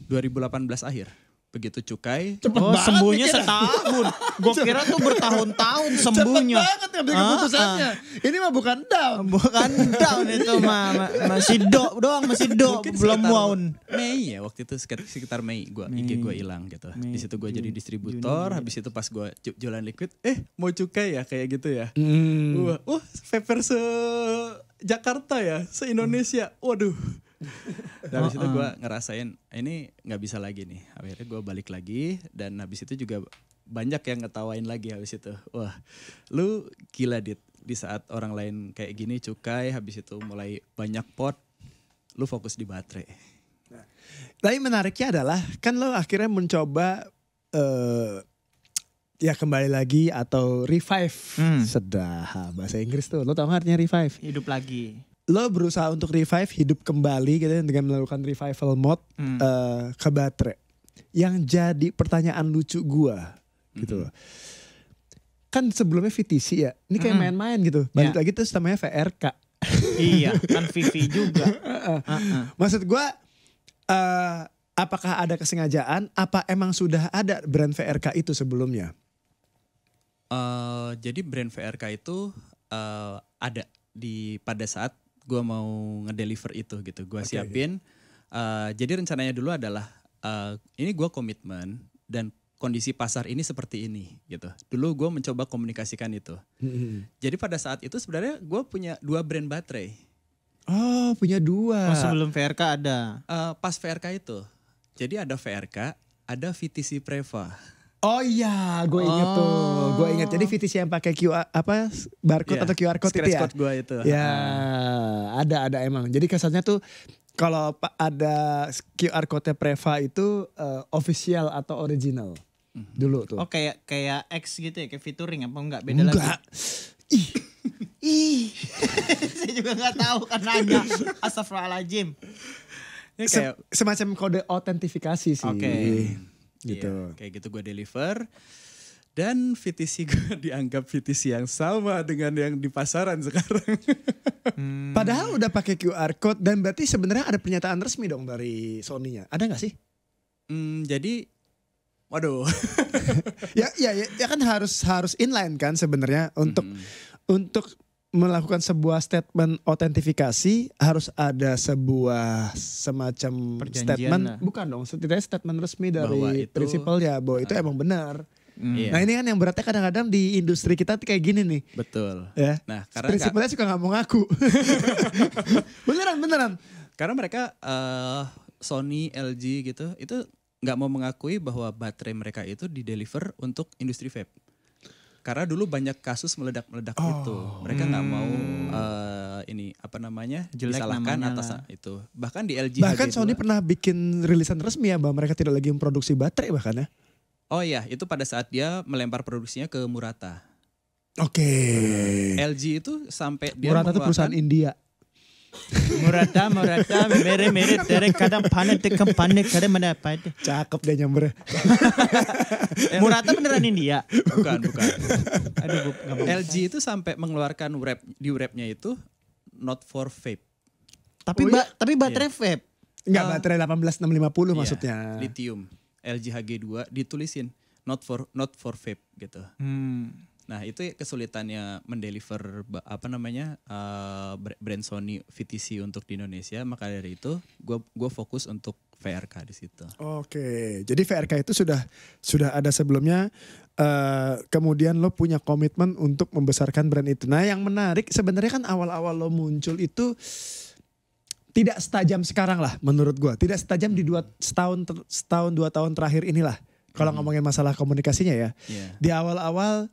2018 akhir. Begitu cukai. Sembuhnya setahun. Gue kira tuh bertahun-tahun sembuhnya. Cepet banget ngambil keputusannya. Ini mah bukan down. Bukan down itu mah. Masih doang masih belum wown. Mei ya waktu itu sekitar Mei IG gue hilang gitu. Di situ gue jadi distributor. Habis itu pas gue jualan liquid, mau cukai ya kayak gitu ya. Wah, vaper Jakarta ya, se-Indonesia. Waduh. Dan habis itu gue ngerasain ini nggak bisa lagi nih. Akhirnya gue balik lagi dan habis itu juga banyak yang ngetawain lagi habis itu. Wah, lu gila Dit. Di saat orang lain kayak gini cukai, habis itu mulai banyak pot, lu fokus di baterai. Nah, tapi menariknya adalah kan lo akhirnya mencoba ya kembali lagi atau revive. Sedah bahasa Inggris tuh. Lo tau gak artinya revive? Hidup lagi. Lo berusaha untuk revive, hidup kembali gitu dengan melakukan revival mode ke baterai. Yang jadi pertanyaan lucu gua gitu loh. Kan sebelumnya VTC ya, ini kayak main-main gitu. Balik lagi terus namanya VRK. Iya, kan VV juga. Maksud gue, apakah ada kesengajaan? Apa emang sudah ada brand VRK itu sebelumnya? Jadi brand VRK itu ada pada saat gue mau ngedeliver itu gitu. Gue siapin. Jadi rencananya dulu adalah ini gue komitmen dan kondisi pasar ini seperti ini gitu. Dulu gue mencoba komunikasikan itu. Jadi pada saat itu sebenarnya gue punya 2 brand baterai. Oh, punya 2. Oh, sebelum VRK ada. Pas VRK itu. Jadi ada VRK, ada VTC Preva. Oh iya, gue inget tuh. Gue inget. Jadi VTC yang pakai QR barcode atau QR code itu ya. Code gue itu. Ya, ada emang. Jadi kesannya tuh kalau ada QR code Preva itu official atau original. Dulu tuh. Oh kayak X gitu ya, kayak featuring apa enggak? Beda lagi. Ih. Saya juga enggak tahu kan nanya. Astagfirullahaladzim. Semacam kode autentifikasi sih. Oke. Gitu. Iya, kayak gitu gue deliver. Dan VTC gue dianggap VTC yang sama dengan yang di pasaran sekarang. Padahal udah pakai QR code dan berarti sebenarnya ada pernyataan resmi dong dari Sony-nya. Ada gak sih? Jadi waduh. ya kan harus inline kan sebenarnya untuk melakukan sebuah statement autentifikasi harus ada sebuah semacam statement lah. Bukan dong, setidaknya statement resmi dari prinsipal ya bahwa itu emang benar. Nah ini kan yang beratnya kadang-kadang di industri kita kayak gini nih. Betul. Ya. Nah, karena prinsipalnya suka nggak mau ngaku. beneran. Karena mereka Sony, LG gitu itu nggak mau mengakui bahwa baterai mereka itu dideliver untuk industri vape. Karena dulu banyak kasus meledak-meledak itu. Mereka nggak mau disalahkan atas itu. Bahkan di LG. Bahkan Sony pernah bikin rilisan resmi ya bahwa mereka tidak lagi memproduksi baterai bahkan ya. Oh iya, itu pada saat dia melempar produksinya ke Murata. Oke. LG itu sampai dia Murata itu perusahaan India. Murata mere tere kadang panen tekan panen kadang mana apa itu. Cakep dia nyamber. Murata beneran India? Bukan. Aduh, LG itu sampai mengeluarkan wrapnya itu not for vape. Tapi baterai vape. Enggak, baterai 18650 maksudnya. Lithium. LG HG2 ditulisin not for vape gitu. Nah itu kesulitannya mendeliver brand Sony VTC untuk di Indonesia. Maka dari itu gue fokus untuk VRK di situ. Oke, jadi VRK itu sudah ada sebelumnya. Kemudian lo punya komitmen untuk membesarkan brand itu. Nah yang menarik sebenarnya kan awal-awal lo muncul itu tidak setajam sekarang lah menurut gue. Tidak setajam di setahun 2 tahun terakhir inilah. Kalau ngomongin masalah komunikasinya ya. Yeah. Di awal-awal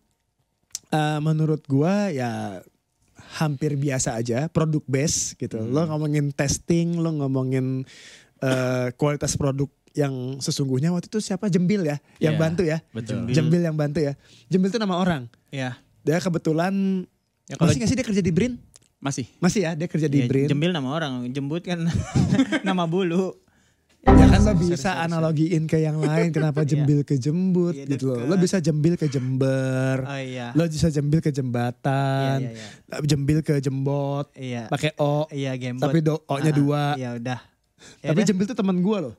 menurut gue ya hampir biasa aja. Produk base gitu. Lo ngomongin testing, lo ngomongin kualitas produk yang sesungguhnya waktu itu siapa? Jembil ya. Yang bantu ya. Betul. Jembil yang bantu ya. Jembil itu nama orang. Iya. Dia kebetulan, masih gak sih dia kerja di BRIN? Masih ya, dia kerja di BRIN. Jembil nama orang, jembut kan nama bulu. Ya kan lo bisa analogiin ke yang lain, kenapa Jembil ke Jembut gitu loh. Lo bisa Jembil ke Jember. Oh iya. Lo bisa Jembil ke Jembatan. Jembil ke Jembot. Iya. Pakai O. Iya, Gembot. Tapi O-nya 2. Iya udah. Tapi Jembil tuh teman gue loh.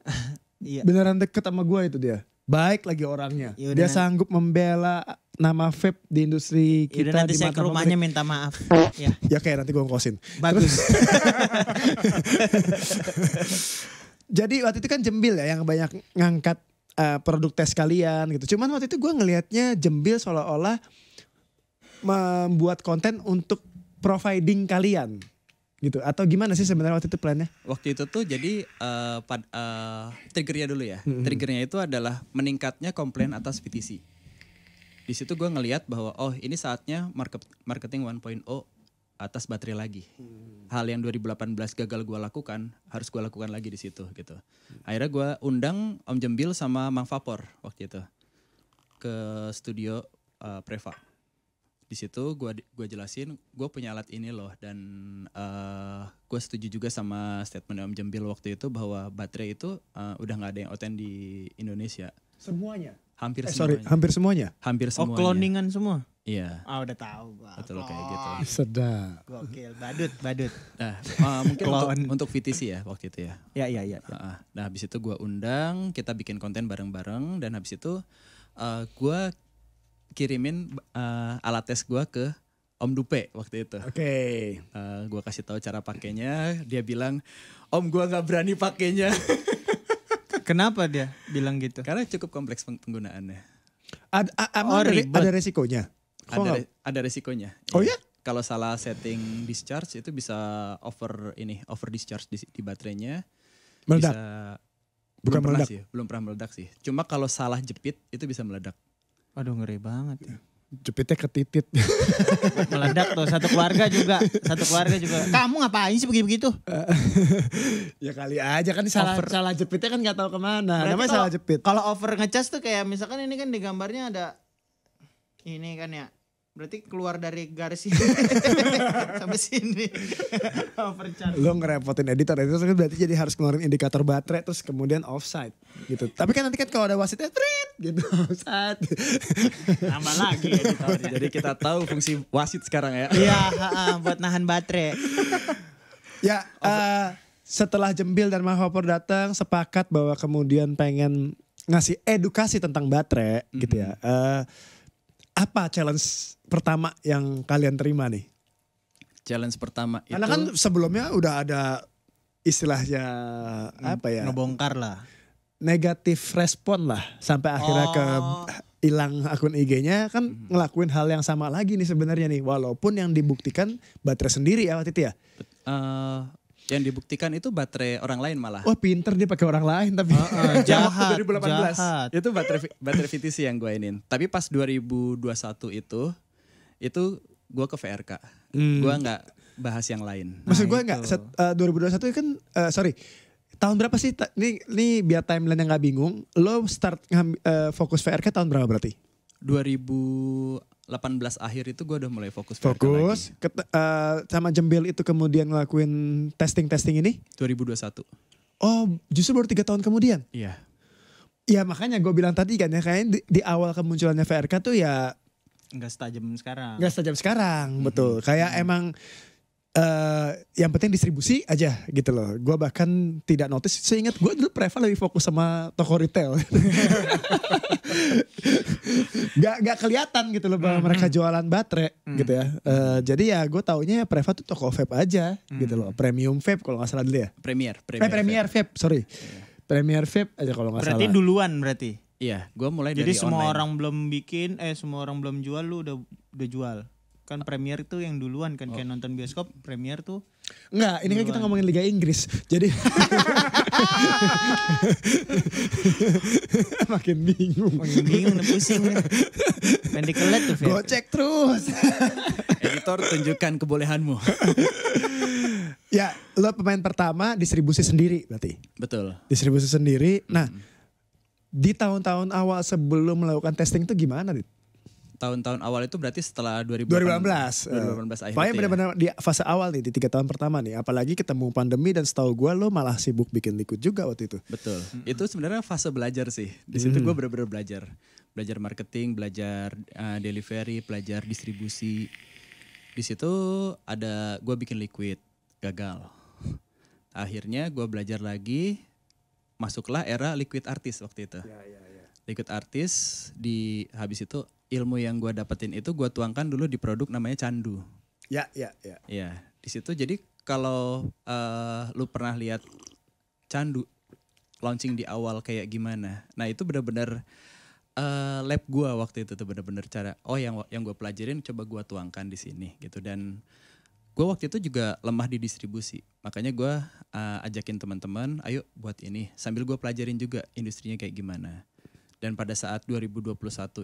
Iya. Beneran deket sama gue itu dia. Baik lagi orangnya. Yaudah, dia sanggup membela nama vape di industri kita. Yaudah, nanti saya ke rumahnya minta maaf. Ya kayak nanti gue ngkosin. Bagus. Jadi waktu itu kan Jembil ya yang banyak ngangkat produk tes kalian gitu. Cuman waktu itu gue ngelihatnya Jembil seolah-olah membuat konten untuk providing kalian. gitu atau gimana sih sebenarnya waktu itu plannya? Waktu itu tuh jadi triggernya dulu ya. Triggernya itu adalah meningkatnya komplain atas VTC. Di situ gue ngelihat bahwa ini saatnya marketing 1.0 atas baterai lagi. Hal yang 2018 gagal gue lakukan harus gue lakukan lagi di situ gitu. Akhirnya gue undang Om Jembil sama Mang Vapor waktu itu ke studio Preva. Di situ gue jelasin gue punya alat ini loh dan gue setuju juga sama statement Om Jembil waktu itu bahwa baterai itu udah nggak ada yang oten di Indonesia. Semuanya? Hampir semuanya. Hampir semuanya? Hampir semuanya. Cloningan semua? Iya. Udah tahu gua. Betul kayak gitu. Sedap. Gokil, badut. Nah mungkin untuk VTC ya waktu itu ya. Iya. Nah habis itu gue undang, kita bikin konten bareng-bareng dan habis itu gue kirimin alat tes gue ke Om Dupe waktu itu. Oke. Gue kasih tahu cara pakainya, dia bilang, Om gue nggak berani pakainya. Kenapa dia bilang gitu? Karena cukup kompleks penggunaannya. Ada resikonya? Ada resikonya. Oh ya? Kalau salah setting discharge itu bisa over discharge di baterainya. Meledak? Bisa, Bukan meledak? Belum pernah meledak sih. Cuma kalau salah jepit itu bisa meledak. Aduh ngeri banget. Jepitnya ke titit. Meledak tuh satu keluarga juga. Kamu ngapain sih begitu? Ya kali aja kan salah jepitnya kan nggak tahu kemana. Berarti Namanya salah jepit. Kalau over ngecas tuh kayak misalkan ini kan di gambarnya ada ini kan ya. Berarti keluar dari garis ini sampai sini. Overcharge. Lo ngerepotin editor kan berarti jadi harus ngeluarin indikator baterai terus kemudian offside gitu. Tapi kan nanti kan kalau ada wasitnya gitu offside. Tambah lagi editornya. Jadi kita tahu fungsi wasit sekarang ya. Iya, buat nahan baterai. Ya, setelah Jembil dan Mahopor datang sepakat bahwa kemudian pengen ngasih edukasi tentang baterai gitu ya. Apa challenge pertama yang kalian terima nih? Challenge pertama itu. Karena kan sebelumnya udah ada istilahnya apa ya? Ngebongkar lah. Negatif respon lah sampai akhirnya ke hilang akun IG-nya kan ngelakuin hal yang sama lagi nih sebenarnya nih walaupun yang dibuktikan baterai sendiri ya waktu itu ya. Yang dibuktikan itu baterai orang lain malah. Wah pinter dia pakai orang lain tapi jahat. 2018. Itu baterai VTC yang gue inin. Tapi pas 2021 itu gue ke VRK. Gue nggak bahas yang lain. Maksud gue nggak 2021 kan tahun berapa sih? Ini biar timeline yang nggak bingung. Lo start fokus VRK tahun berapa berarti? 2018 akhir itu gue udah mulai fokus VRK lagi. Sama Jembil itu kemudian ngelakuin testing ini? 2021. Oh justru baru 3 tahun kemudian? Iya. Ya makanya gue bilang tadi kan ya kayaknya di awal kemunculannya VRK tuh ya Nggak setajam sekarang. Nggak setajam sekarang, betul. Kayak emang yang penting distribusi aja gitu loh. Gue bahkan tidak notice. Seingat gue dulu Preva lebih fokus sama toko retail. gak kelihatan gitu loh bahwa mereka jualan baterai gitu ya. Jadi ya gue taunya Preva tuh toko vape aja gitu loh. Premium vape kalau nggak salah dulu ya. Premier vape, sorry. Premier vape aja kalau nggak salah. Berarti duluan berarti. Iya, gue mulai jadi dari semua online. orang belum bikin, semua orang belum jual, lu udah jual. Kan Premier tuh yang duluan kan kayak nonton bioskop, Premier tuh. Enggak, ini kan kita ngomongin Liga Inggris. Jadi makin bingung Pusing. Pendikelet tuh. Gocek terus. Editor tunjukkan kebolehanmu. Ya, lo pemain pertama distribusi sendiri berarti. Betul. Distribusi sendiri. Nah, di tahun-tahun awal sebelum melakukan testing itu gimana, Dit? Tahun-tahun awal itu berarti setelah 2018 akhir. Pokoknya benar-benar di fase awal nih, di 3 tahun pertama nih. Apalagi ketemu pandemi dan setahu gue lo malah sibuk bikin liquid juga waktu itu. Betul. Itu sebenarnya fase belajar sih. Di situ gue benar-benar belajar. Belajar marketing, belajar delivery, belajar distribusi. Di situ ada gue bikin liquid, gagal. Akhirnya gue belajar lagi, masuklah era liquid artist waktu itu. Liquid artist habis itu ilmu yang gue dapetin itu gue tuangkan dulu di produk namanya Candu. Ya, di situ jadi kalau lu pernah lihat Candu launching di awal kayak gimana. Nah, itu benar-benar lab gue waktu itu tuh benar-benar cara yang gue pelajarin coba gue tuangkan di sini gitu dan gue waktu itu juga lemah di distribusi. Makanya gue ajakin teman-teman, ayo buat ini. Sambil gue pelajarin juga industrinya kayak gimana. Dan pada saat 2021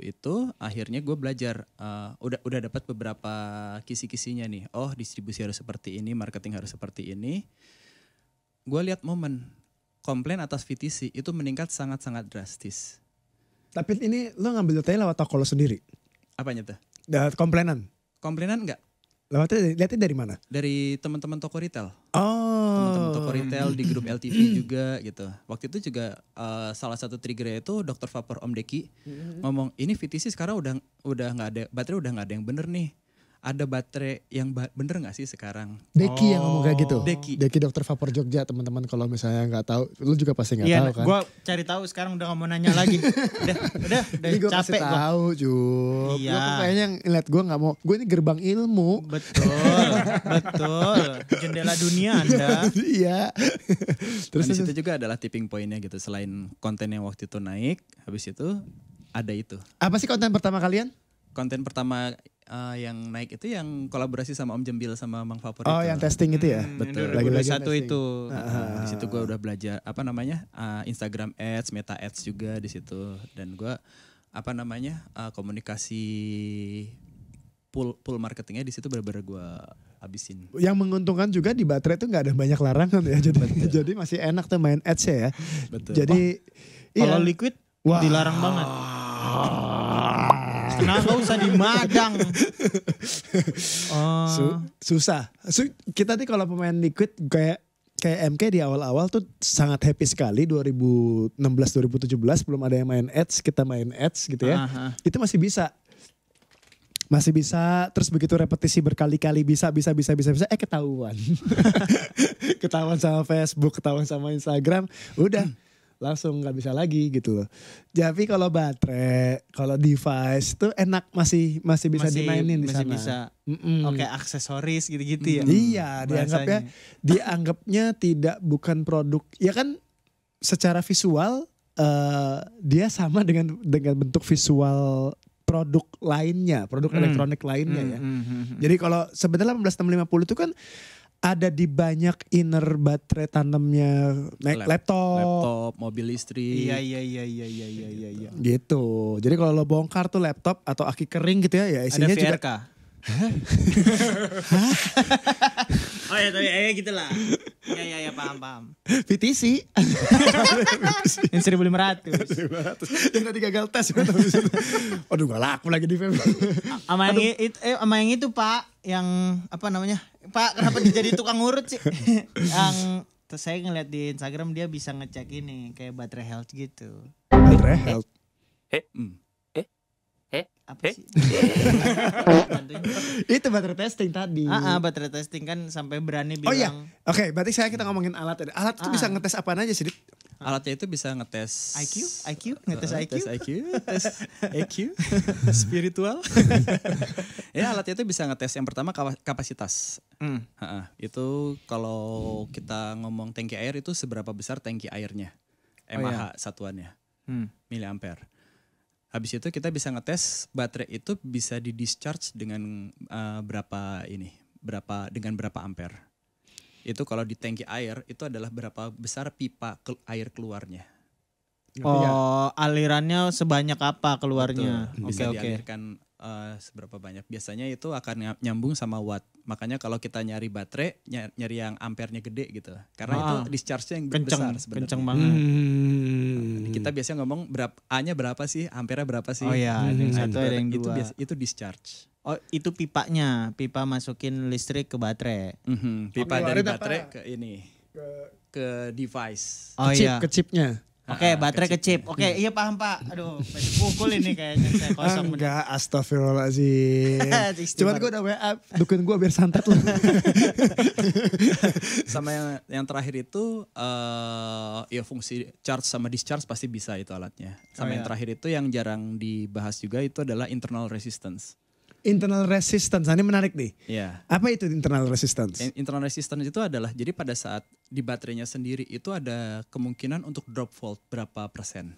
itu akhirnya gue belajar, udah dapat beberapa kisi-kisinya nih. Oh, distribusi harus seperti ini, marketing harus seperti ini. Gue lihat momen komplain atas VTC itu meningkat sangat-sangat drastis. Tapi ini lo ngambil datanya lewat toko lo sendiri? Apanya tuh? Komplainan? Komplainan enggak? Lihatnya dari mana? Dari teman-teman toko retail. Oh. Teman-teman toko retail di grup LTV juga gitu. Waktu itu juga salah satu triggernya itu Dr. Vapor Om Deki ngomong, ini VTC sekarang udah nggak ada, baterai udah nggak ada yang bener nih. Ada baterai yang bener gak sih sekarang? Deki yang ngomong kayak gitu? Deki Dr. Vapor Jogja, teman-teman kalau misalnya gak tahu. Lu juga pasti gak tahu kan? Gue cari tahu sekarang udah gak mau nanya lagi. udah ini gue capek gue. Tahu Jup. Iya. Lu kok kayaknya ngeliat gue gak mau. Gue ini gerbang ilmu. Betul. Jendela dunia Anda. Iya. Terus itu juga adalah tipping pointnya gitu. Selain konten yang waktu itu naik, habis itu ada itu. Apa sih konten pertama kalian? Konten pertama yang naik itu yang kolaborasi sama Om Jembil sama Mang Favorit. Oh, yang testing itu ya? Betul. Lagi-lagi satu itu. Di situ gue udah belajar Instagram Ads, Meta Ads juga di situ, dan gue komunikasi pool marketingnya di situ benar-benar gue habisin. Yang menguntungkan juga di baterai itu nggak ada banyak larangan ya, jadi masih enak tuh main ads ya. Betul. Jadi kalau liquid dilarang banget. Kenapa usah di Madang? Susah. Kita nih kalau pemain liquid kayak MK di awal-awal tuh sangat happy sekali 2016-2017 belum ada yang main ads, kita main ads gitu ya. Itu masih bisa. Terus begitu repetisi berkali-kali bisa ketahuan. Ketahuan sama Facebook, ketahuan sama Instagram, udah langsung nggak bisa lagi gitu loh. Tapi kalau baterai, kalau device itu enak masih bisa dimainin di sana. Bisa. Oke, aksesoris gitu-gitu ya. Iya, dianggapnya bukan produk. Ya kan secara visual dia sama dengan bentuk visual produk lainnya, produk elektronik lainnya ya. Jadi kalau sebenarnya 18650 itu kan ada di banyak inner baterai tandemnya laptop, mobil listrik. Iya. Gitu. Jadi kalau lo bongkar tuh laptop atau aki kering gitu ya isinya ada VRK. juga. Oh ya tapi gitu lah. Ya paham. VTC. Yang 1.500. Yang tadi gagal tes. Aduh gak laku lagi di Feb. Sama yang itu Pak, yang apa namanya? Pak kenapa jadi tukang urut sih? Yang terus saya ngeliat di Instagram dia bisa ngecek ini kayak baterai health gitu. Baterai health. Apa sih? Itu baterai testing tadi. Baterai testing kan sampai berani bilang. Oh iya. Oke, berarti kita ngomongin alat. Alat itu bisa ngetes apaan aja sih? Alatnya itu bisa ngetes IQ, ngetes IQ. Tes IQ, spiritual. Ya, alatnya itu bisa ngetes yang pertama kapasitas. Itu kalau kita ngomong tangki air itu seberapa besar tangki airnya. mAh satuannya. Miliampere. Habis itu kita bisa ngetes baterai itu bisa di discharge dengan berapa ampere. Itu kalau di tangki air itu adalah berapa besar pipa air keluarnya. Alirannya sebanyak apa keluarnya? Bisa dialirkan seberapa banyak. Biasanya itu akan nyambung sama watt. Makanya kalau kita nyari baterai, nyari yang ampernya gede gitu. Karena itu discharge-nya yang besar sebenarnya. Kenceng banget. Kita biasanya ngomong A-nya berapa sih, ampere berapa sih. Oh iya, ada yang satu ada yang dua. Itu discharge. Oh itu pipanya, pipa masukin listrik ke baterai. Pipa dari baterai ke ini, ke device. Oh ke chipnya. Oke, baterai ke chip. Oke, iya paham Pak. Aduh, pukul ini kayaknya saya kosong. Enggak, astagfirullahaladzim. Cuman gue udah WA, dukun gue biar santet loh. Sama yang terakhir itu, ya fungsi charge sama discharge pasti bisa itu alatnya. Sama yang terakhir itu yang jarang dibahas juga itu adalah internal resistance. Internal resistance, ini menarik nih. Iya. Apa itu internal resistance? Internal resistance itu adalah, jadi pada saat di baterainya sendiri itu ada kemungkinan untuk drop volt berapa persen.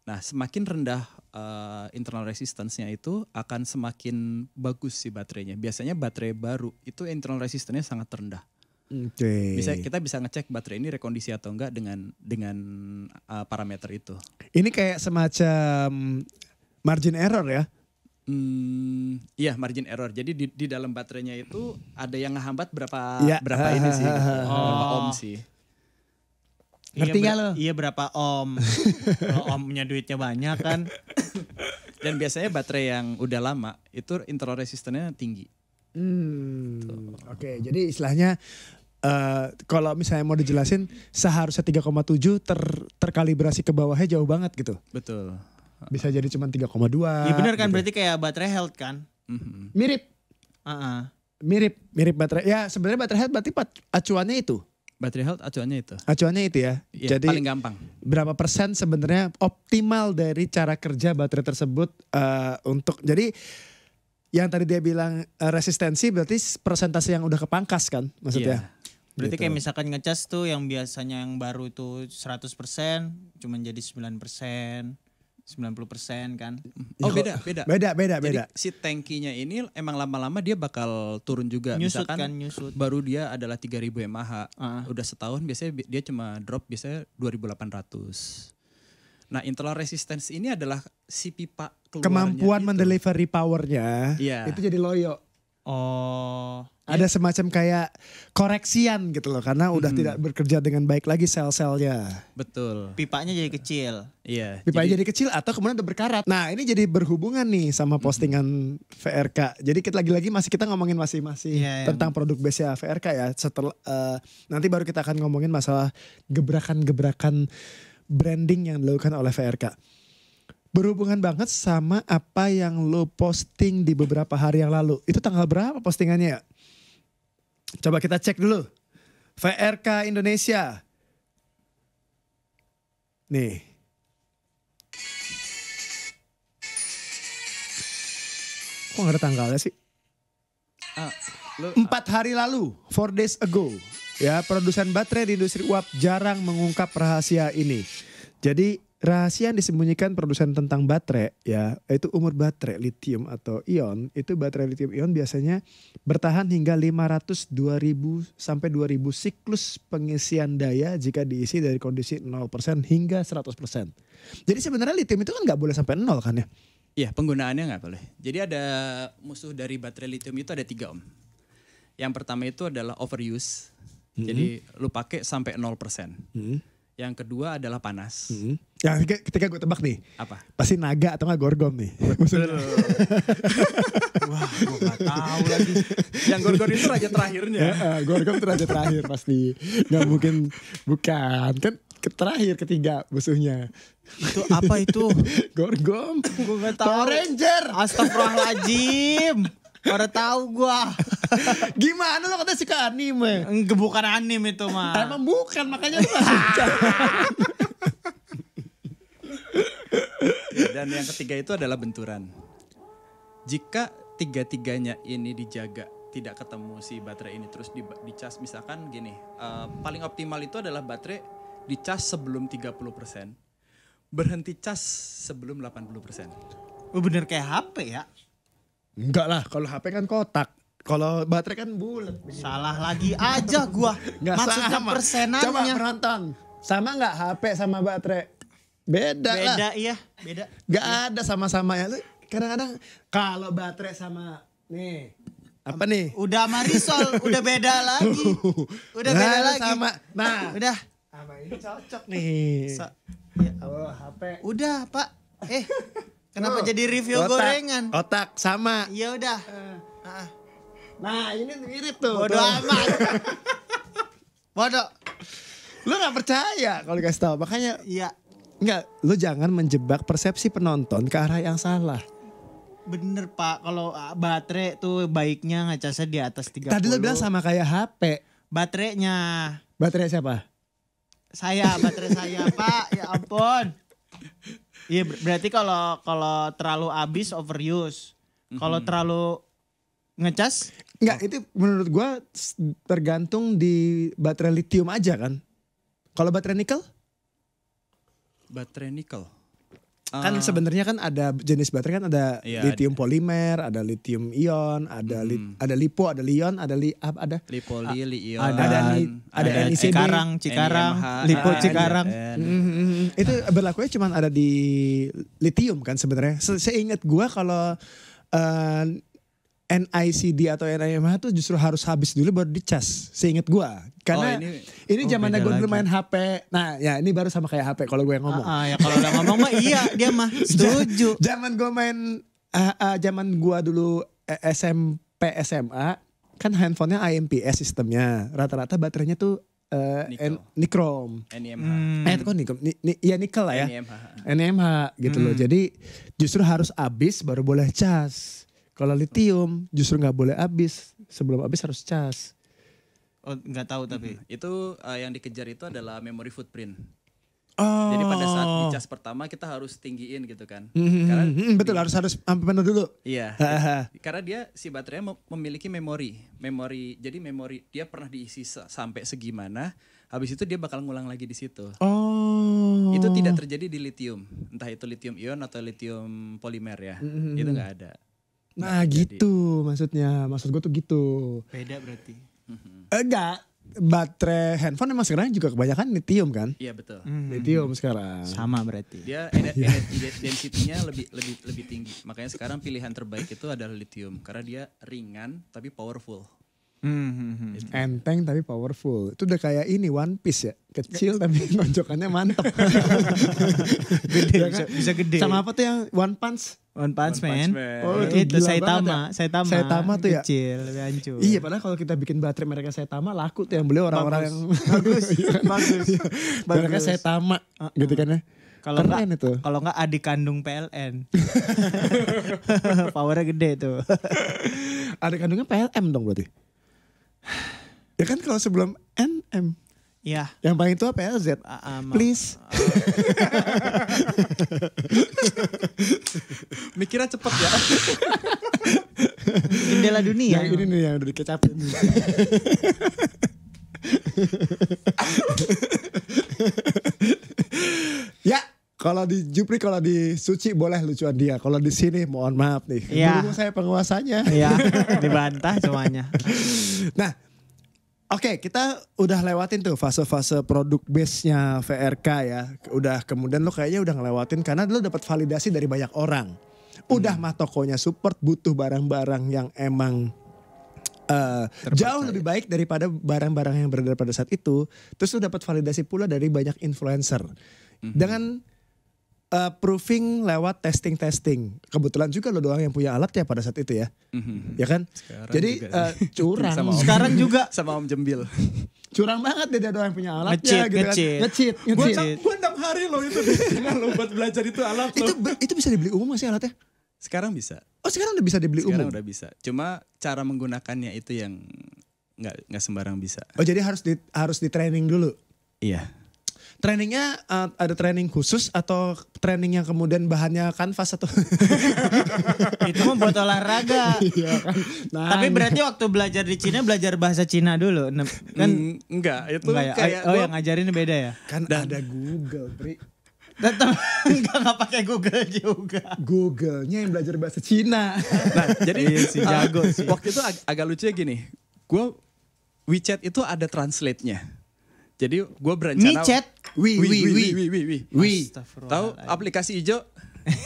Nah, semakin rendah internal resistance-nya itu akan semakin bagus si baterainya. Biasanya baterai baru itu internal resistance-nya sangat rendah. Oke. Kita bisa ngecek baterai ini rekondisi atau enggak dengan parameter itu. Ini kayak semacam margin error ya? Iya, margin error. Jadi di dalam baterainya itu ada yang ngehambat berapa ini sih, berapa ohm sih. Ngerti gak lo? Iya berapa ohm. Kalau ohmnya duitnya banyak kan. Dan biasanya baterai yang udah lama itu internal resistance-nya tinggi. Oke, jadi istilahnya kalau misalnya mau dijelasin seharusnya 3,7 terkalibrasi ke bawahnya jauh banget gitu. Betul. Bisa jadi cuma 3,2. Iya benar kan, gitu. berarti kayak baterai health kan. Mirip. Mirip baterai. Ya sebenarnya baterai health berarti acuannya itu. Baterai health acuannya itu. Acuannya itu ya. Ya, jadi paling gampang. Berapa persen sebenarnya optimal dari cara kerja baterai tersebut untuk jadi yang tadi dia bilang resistensi berarti persentase yang udah kepangkas kan maksudnya. Berarti gitu. kayak misalkan ngecas tuh yang biasanya yang baru itu 100% cuman jadi 9%. 90% kan. Oh beda. Beda. Jadi si tankinya ini emang lama-lama dia bakal turun juga. Nyusut Misalkan kan, nyusut. Baru dia adalah 3000 mAh. Udah setahun biasanya dia cuma drop biasanya 2800. Nah internal resistance ini adalah si pipa keluarnya. Kemampuan itu. mendelivery powernya itu jadi loyo. Oh. Ada semacam kayak koreksian gitu loh karena udah tidak bekerja dengan baik lagi sel-selnya. Betul. Pipanya jadi kecil. Iya. Pipanya jadi kecil atau kemudian udah berkarat. Nah ini jadi berhubungan nih sama postingan VRK. Jadi kita lagi-lagi kita ngomongin masih tentang produk base VRK ya. Setelah nanti baru kita akan ngomongin masalah gebrakan-gebrakan branding yang dilakukan oleh VRK. Berhubungan banget sama apa yang lo posting di beberapa hari yang lalu. Itu tanggal berapa postingannya ya? Coba kita cek dulu. VRK Indonesia. Nih. Kok gak ada tanggalnya sih? 4 hari lalu, 4 days ago. Ya, produsen baterai di industri uap jarang mengungkap rahasia ini. Jadi rahasia yang disembunyikan produsen tentang baterai ya, yaitu umur baterai lithium atau ion. Itu baterai lithium ion biasanya bertahan hingga 500 2000 sampai 2000 siklus pengisian daya jika diisi dari kondisi 0% hingga 100%. Jadi sebenarnya lithium itu kan nggak boleh sampai 0 kan ya? Iya, penggunaannya nggak boleh. Jadi ada musuh dari baterai lithium itu ada 3 om. Yang pertama itu adalah overuse. Jadi lu pakai sampai 0%. Yang kedua adalah panas. Yang ketika gue tebak nih. Apa? Pasti naga atau nggak gorgon nih. Betul. Wah, gue gak tahu lagi. Yang gorgon itu raja terakhirnya. Gorgon itu raja terakhir pasti. Gak mungkin bukan. Kan terakhir ketiga musuhnya. Itu apa itu? Gorgon. Gue gak tahu. Power Ranger. Astagfirullahaladzim. Baru tahu gua. Gimana lo katanya suka anime? Enggak, bukan anime itu mah. Emang bukan, makanya lo gak suka. Dan yang ketiga itu adalah benturan. Jika tiga-tiganya ini dijaga, tidak ketemu si baterai ini terus dicas, misalkan gini, paling optimal itu adalah baterai dicas sebelum 30%, berhenti cas sebelum 80%. Oh, bener kayak HP ya? Enggak lah, kalau HP kan kotak. Kalau baterai kan bulat. Salah lagi aja gua. Nggak maksudnya sama. persenannya. Coba penonton. Sama nggak HP sama baterai? Beda lah. Beda iya, beda. Gak ada sama-sama ya. Kadang-kadang kalau baterai sama nih. Apa nih? Udah Marisol, udah beda lagi. Udah beda lagi. Sama. Nah. Udah. Sama ini cocok nih. Ya. Oh, HP. Udah, Pak. Kenapa jadi review otak, gorengan? Otak sama. Ya udah. Nah, ini mirip tuh. Bodoh amat. Bodoh. Lu gak percaya kalau dikasih tahu. Makanya iya. Enggak, lu jangan menjebak persepsi penonton ke arah yang salah. Bener Pak, kalau baterai tuh baiknya ngecasnya di atas 30. Tadi lu bilang sama kayak HP. Baterainya. Baterai siapa? Baterai saya Pak, ya ampun. Iya berarti kalau terlalu habis overuse. Kalau terlalu ngecas? Enggak, itu menurut gua tergantung di baterai lithium aja kan. Kalau baterai nikel? Baterai nikel. Kan sebenarnya kan ada jenis baterai kan ada lithium polimer, ada lithium ion, ada lipo, ada lion, ada lipo, lion, ada NICD, Cikarang, lipo Cikarang. Itu berlakunya cuma ada di lithium kan sebenarnya. Seingat gua kalau NICD atau NIMH tuh justru harus habis dulu baru dicas. Seingat gua. Karena ini zamannya gue dulu main HP. Nah, ya ini baru sama kayak HP kalau gue yang ngomong. Ya kalau udah ngomong mah iya, dia mah setuju. Zaman gue main zaman gua dulu SMP SMA kan handphonenya IMPS sistemnya. Rata-rata baterainya tuh Nichrome. NIMH. Itu kan Nichrome. Iya nikel lah ya. NIMH gitu loh. Jadi justru harus habis baru boleh cas. Kalau lithium justru nggak boleh habis. Sebelum habis harus cas. Oh nggak tahu tapi. Itu yang dikejar itu adalah memory footprint. Oh. Jadi pada saat dicas pertama kita harus tinggiin gitu kan. Karena betul harus sampai penuh dulu. Iya. Karena dia si baterainya memiliki memori. Jadi memori dia pernah diisi sampai segimana. Habis itu dia bakal ngulang lagi di situ. Oh. Itu tidak terjadi di lithium. Entah itu lithium ion atau lithium polimer ya. Itu nggak ada. Nah gitu maksudnya. Maksud gue tuh gitu. Beda berarti. Enggak. Baterai handphone emang sekarang juga kebanyakan lithium kan? Iya betul. Lithium sekarang. Sama berarti. Dia energi density-nya lebih tinggi. Makanya sekarang pilihan terbaik itu adalah lithium. Karena dia ringan tapi powerful. Enteng tapi powerful. Itu udah kayak ini One Piece ya. Kecil tapi gonjokannya mantep. Gede, bisa gede. Sama apa tuh yang One Punch? One Punch Man. Oh, itu Saitama. Saitama tuh ya. Kecil, lebih hancur. Iya padahal kalau kita bikin baterai mereka Saitama laku tuh yang beli orang-orang yang bagus. Mereka Saitama gitu kan ya. Kalau enggak adik kandung PLN. Powernya gede tuh. Adik kandungnya PLM dong berarti. Ya kan kalau sebelum NM. Iya. Yang paling tua PLZ. Please. Mikirnya cepet ya. Jendela dunia. Yang ini nih yang udah dikecapin. Ya. Kalau di Jupri, kalau di Suci boleh lucuan dia. Kalau di sini mohon maaf nih. Iya. Dulu saya penguasanya. Iya, dibantah semuanya. Nah, oke, kita udah lewatin tuh fase-fase produk base-nya VRK ya. Udah kemudian lo kayaknya udah ngelewatin karena lo dapat validasi dari banyak orang. Udah mah tokonya support, butuh barang-barang yang emang jauh lebih baik daripada barang-barang yang beredar pada saat itu. Terus lo dapat validasi pula dari banyak influencer. Dengan proving lewat testing. Kebetulan juga lo doang yang punya alat ya pada saat itu ya. Ya kan? Sekarang jadi curang. Sekarang juga. Sama Om Jembil. Curang banget dia doang yang punya alat. Nge-cheat. Gue 6 hari loh itu. Lo buat belajar itu alat loh. Itu bisa dibeli umum masih alatnya? Sekarang bisa. Oh sekarang udah bisa dibeli umum? Sekarang udah bisa. Cuma cara menggunakannya itu yang nggak sembarang bisa. Oh jadi harus di training dulu? Iya. Trainingnya ada training khusus atau training yang kemudian bahannya kanvas atau? Itu mah buat olahraga. Iya kan. Nah, tapi berarti waktu belajar di Cina belajar bahasa Cina dulu kan? Enggak, itu enggak ya? kayak yang ngajarin beda ya? Kan ada Google, Pri. Tetap enggak pakai Google juga. Google-nya yang belajar bahasa Cina. Nah, jadi jago sih. Waktu itu agak lucunya gini. Gue WeChat itu ada translate-nya. Jadi gue berencana WeChat? Tahu aplikasi hijau?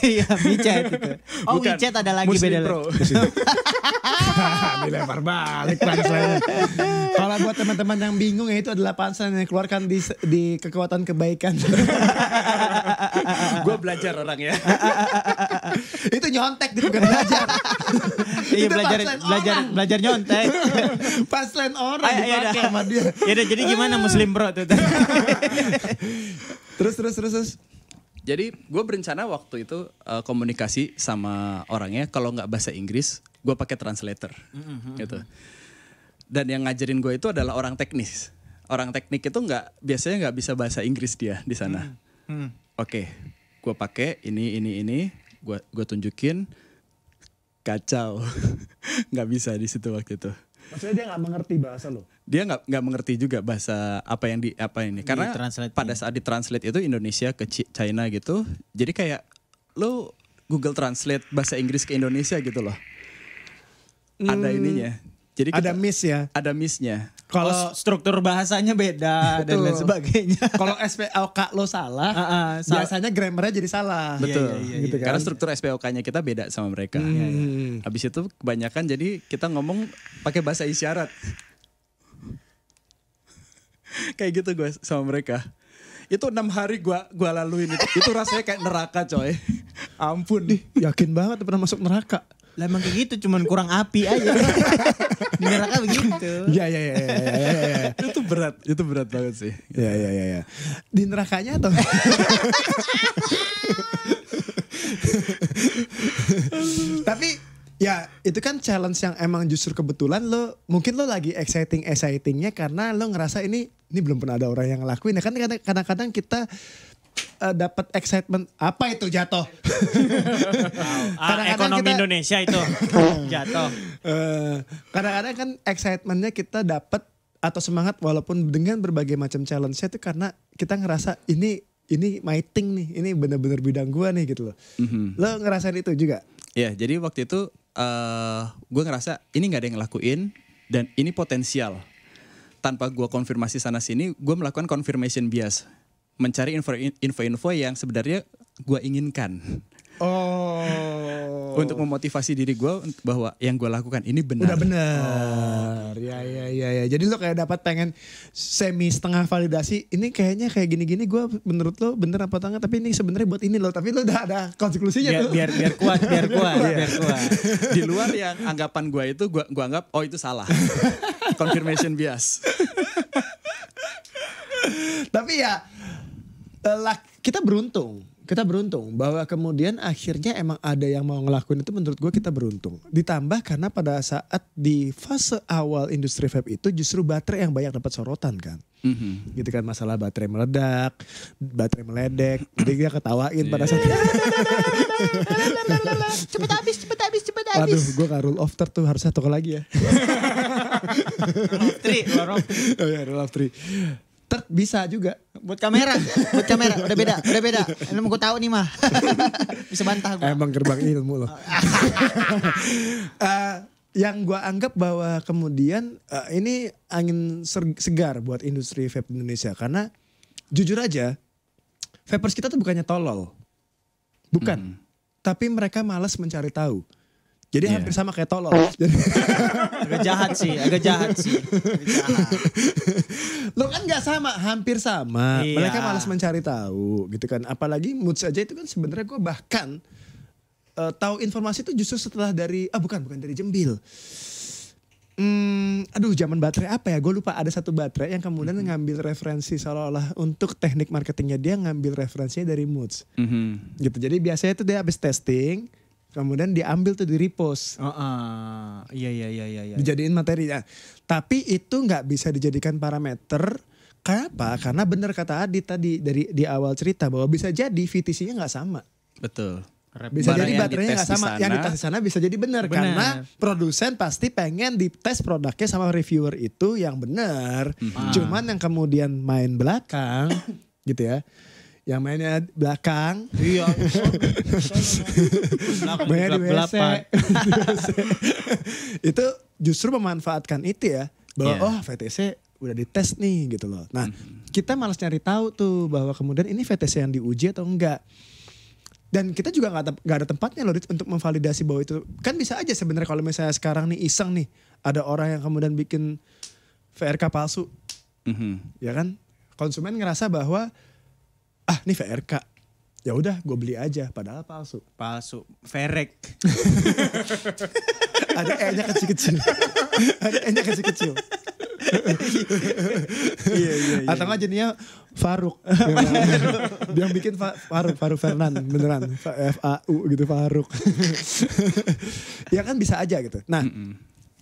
Iya, WeChat itu. Oh, bukan. WeChat ada lagi Muslim beda Pro. Dilempar balik punchline. Kalau buat teman-teman yang bingung ya itu adalah punchline yang dikeluarkan di kekuatan kebaikan. Gue belajar orang ya. Itu nyontek dia bukan belajar. Iya belajar nyontek. Punchline orang dipakai sama dia. Ya jadi gimana Muslim Pro tuh? Terus. Jadi gue berencana waktu itu komunikasi sama orangnya kalau nggak bahasa Inggris, gue pakai translator, gitu. Dan yang ngajarin gue itu adalah orang teknis. Orang teknik itu biasanya nggak bisa bahasa Inggris dia di sana. Oke, gue pakai ini, gue tunjukin, kacau, nggak bisa di situ waktu itu. Maksudnya dia nggak mengerti bahasa lo? Dia nggak mengerti juga bahasa apa ini karena pada saat ditranslate itu Indonesia ke China gitu, jadi kayak lo Google Translate bahasa Inggris ke Indonesia gitu loh. Ada ininya. Jadi ada miss ya. Ada missnya. Kalau struktur bahasanya beda dan lain sebagainya. Kalau SPOK lo salah, biasanya grammarnya jadi salah. Betul. Gitu kan? Karena struktur SPOK-nya kita beda sama mereka. Habis itu kebanyakan jadi kita ngomong pakai bahasa isyarat. Kayak gitu gue sama mereka. Itu 6 hari gua laluin itu rasanya kayak neraka coy. Ampun. Yakin banget pernah masuk neraka. Lah emang kayak gitu, cuman kurang api aja. Di neraka begitu. Iya. Itu berat banget sih. Iya. Di nerakanya atau? Tapi ya itu kan challenge yang emang justru kebetulan mungkin lo lagi excitingnya karena lo ngerasa ini belum pernah ada orang yang ngelakuin. Ya kan kadang-kadang kita dapat excitement apa itu jatuh. Ekonomi Indonesia itu jatuh. Kadang-kadang kan excitementnya kita dapat atau semangat walaupun dengan berbagai macam challenge-nya itu karena kita ngerasa ini my thing nih, ini benar-benar bidang gua nih gitu loh. Lo ngerasain itu juga? Ya, jadi waktu itu gue ngerasa ini nggak ada yang ngelakuin dan ini potensial. Tanpa gue konfirmasi sana sini, gue melakukan confirmation bias. Mencari info-info yang sebenarnya gue inginkan. Oh. Untuk memotivasi diri gue bahwa yang gue lakukan ini benar. Udah benar. Ya. Jadi lo kayak dapat pengen setengah validasi. Ini kayaknya kayak gini-gini gue menurut lo bener apa enggak. Tapi ini sebenarnya buat ini lo. Tapi lo udah ada konklusinya tuh. Biar kuat. Di luar yang anggapan gue itu gue anggap oh itu salah. Confirmation bias. Tapi ya kita beruntung bahwa kemudian akhirnya emang ada yang mau ngelakuin itu. Menurut gue kita beruntung. Ditambah karena pada saat di fase awal industri vape itu justru baterai yang banyak dapat sorotan kan. Gitu kan, masalah baterai meledak, baterai meledek. Jadi dia ketawain pada saat Cepet habis. Aduh, gue gak rule of third tuh, harusnya toko lagi ya. Rule of three. Oh ya, rule of three. Third bisa juga. Buat kamera. Udah beda. Lu mau gue tahu nih mah. Bisa bantah gue. Emang gerbang ilmu loh. Yang gue anggap bahwa kemudian ini angin segar buat industri vape Indonesia. Karena jujur aja, vapers kita tuh bukannya tolol. Bukan. Tapi mereka malas mencari tahu. Jadi hampir sama kayak tolol. Agak jahat sih. Lo kan gak sama, hampir sama. Iya. Mereka malas mencari tahu gitu kan. Apalagi Moods aja itu kan sebenarnya gue bahkan tahu informasi itu justru setelah dari, bukan dari Jembil. Zaman baterai apa ya? Gue lupa, ada satu baterai yang kemudian ngambil referensi seolah-olah untuk teknik marketingnya dia ngambil referensinya dari Moods. Gitu. Jadi biasanya itu dia habis testing, kemudian diambil tuh di repost. Iya. Dijadiin materi. Ya. Tapi itu nggak bisa dijadikan parameter. Kenapa? Karena benar kata Adit tadi di awal cerita bahwa bisa jadi VTC-nya nggak sama. Betul. Bisa jadi baterainya nggak sama. Yang dites di sana bisa jadi benar. Karena produsen pasti pengen dites produknya sama reviewer itu yang benar. Cuman yang kemudian main belakang gitu ya. Yang mainnya belakang. Iya. Mainnya di WC. Itu justru memanfaatkan itu ya. Bahwa VTC udah dites nih gitu loh. Nah kita malas nyari tahu tuh bahwa kemudian ini VTC yang diuji atau enggak. Dan kita juga gak ada tempatnya loh untuk memvalidasi bahwa itu. Kan bisa aja sebenarnya kalau misalnya sekarang nih iseng nih. Ada orang yang kemudian bikin VRK palsu. Ya kan. Konsumen ngerasa bahwa ini VRK. Ya udah gue beli aja padahal palsu. Verek. Ada E-nya kecil-kecil. Iya. Atau nggak jadinya Faruk. Yang bikin Faruk Fernan beneran. FAU gitu Faruk. Ya kan bisa aja gitu. Nah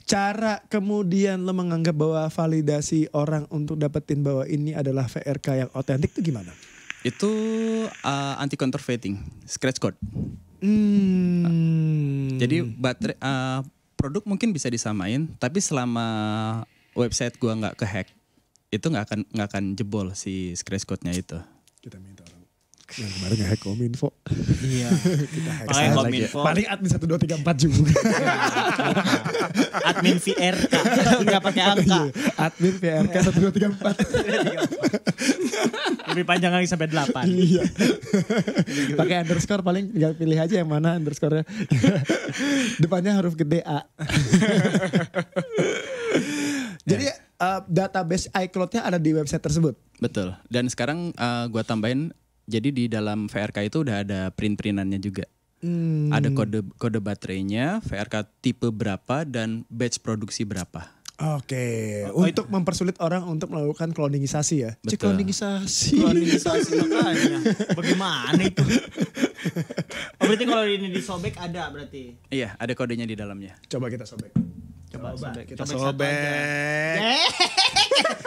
cara kemudian lo menganggap bahwa validasi orang untuk dapetin bahwa ini adalah VRK yang otentik itu gimana? Itu anti counterfeiting, scratch code. Jadi baterai produk mungkin bisa disamain, tapi selama website gua nggak kehack, itu nggak akan jebol si scratch code-nya itu. Kita minta orang. Yang kemarin nge-hack Kominfo. Iya. Kita hack Pakai lagi. Kominfo. Paling admin 1234 juga. Admin VRK. Enggak pakai angka. Admin VRK 1234. Lebih panjang lagi sampai 8. Iya. Pakai underscore paling tinggal pilih aja yang mana underscore-nya. Depannya huruf gede A. Jadi database iCloud-nya ada di website tersebut. Betul. Dan sekarang gua tambahin, jadi di dalam VRK itu udah ada print-printannya juga. Ada kode baterainya, VRK tipe berapa dan batch produksi berapa. Oke, untuk mempersulit orang untuk melakukan cloningisasi ya. Betul. Cloningisasi. Kronisasi makanya. Bagaimana itu? Oh berarti kalau ini disobek ada berarti. Iya, ada kodenya di dalamnya. Coba kita sobek. Coba Kita satu sobek. aja.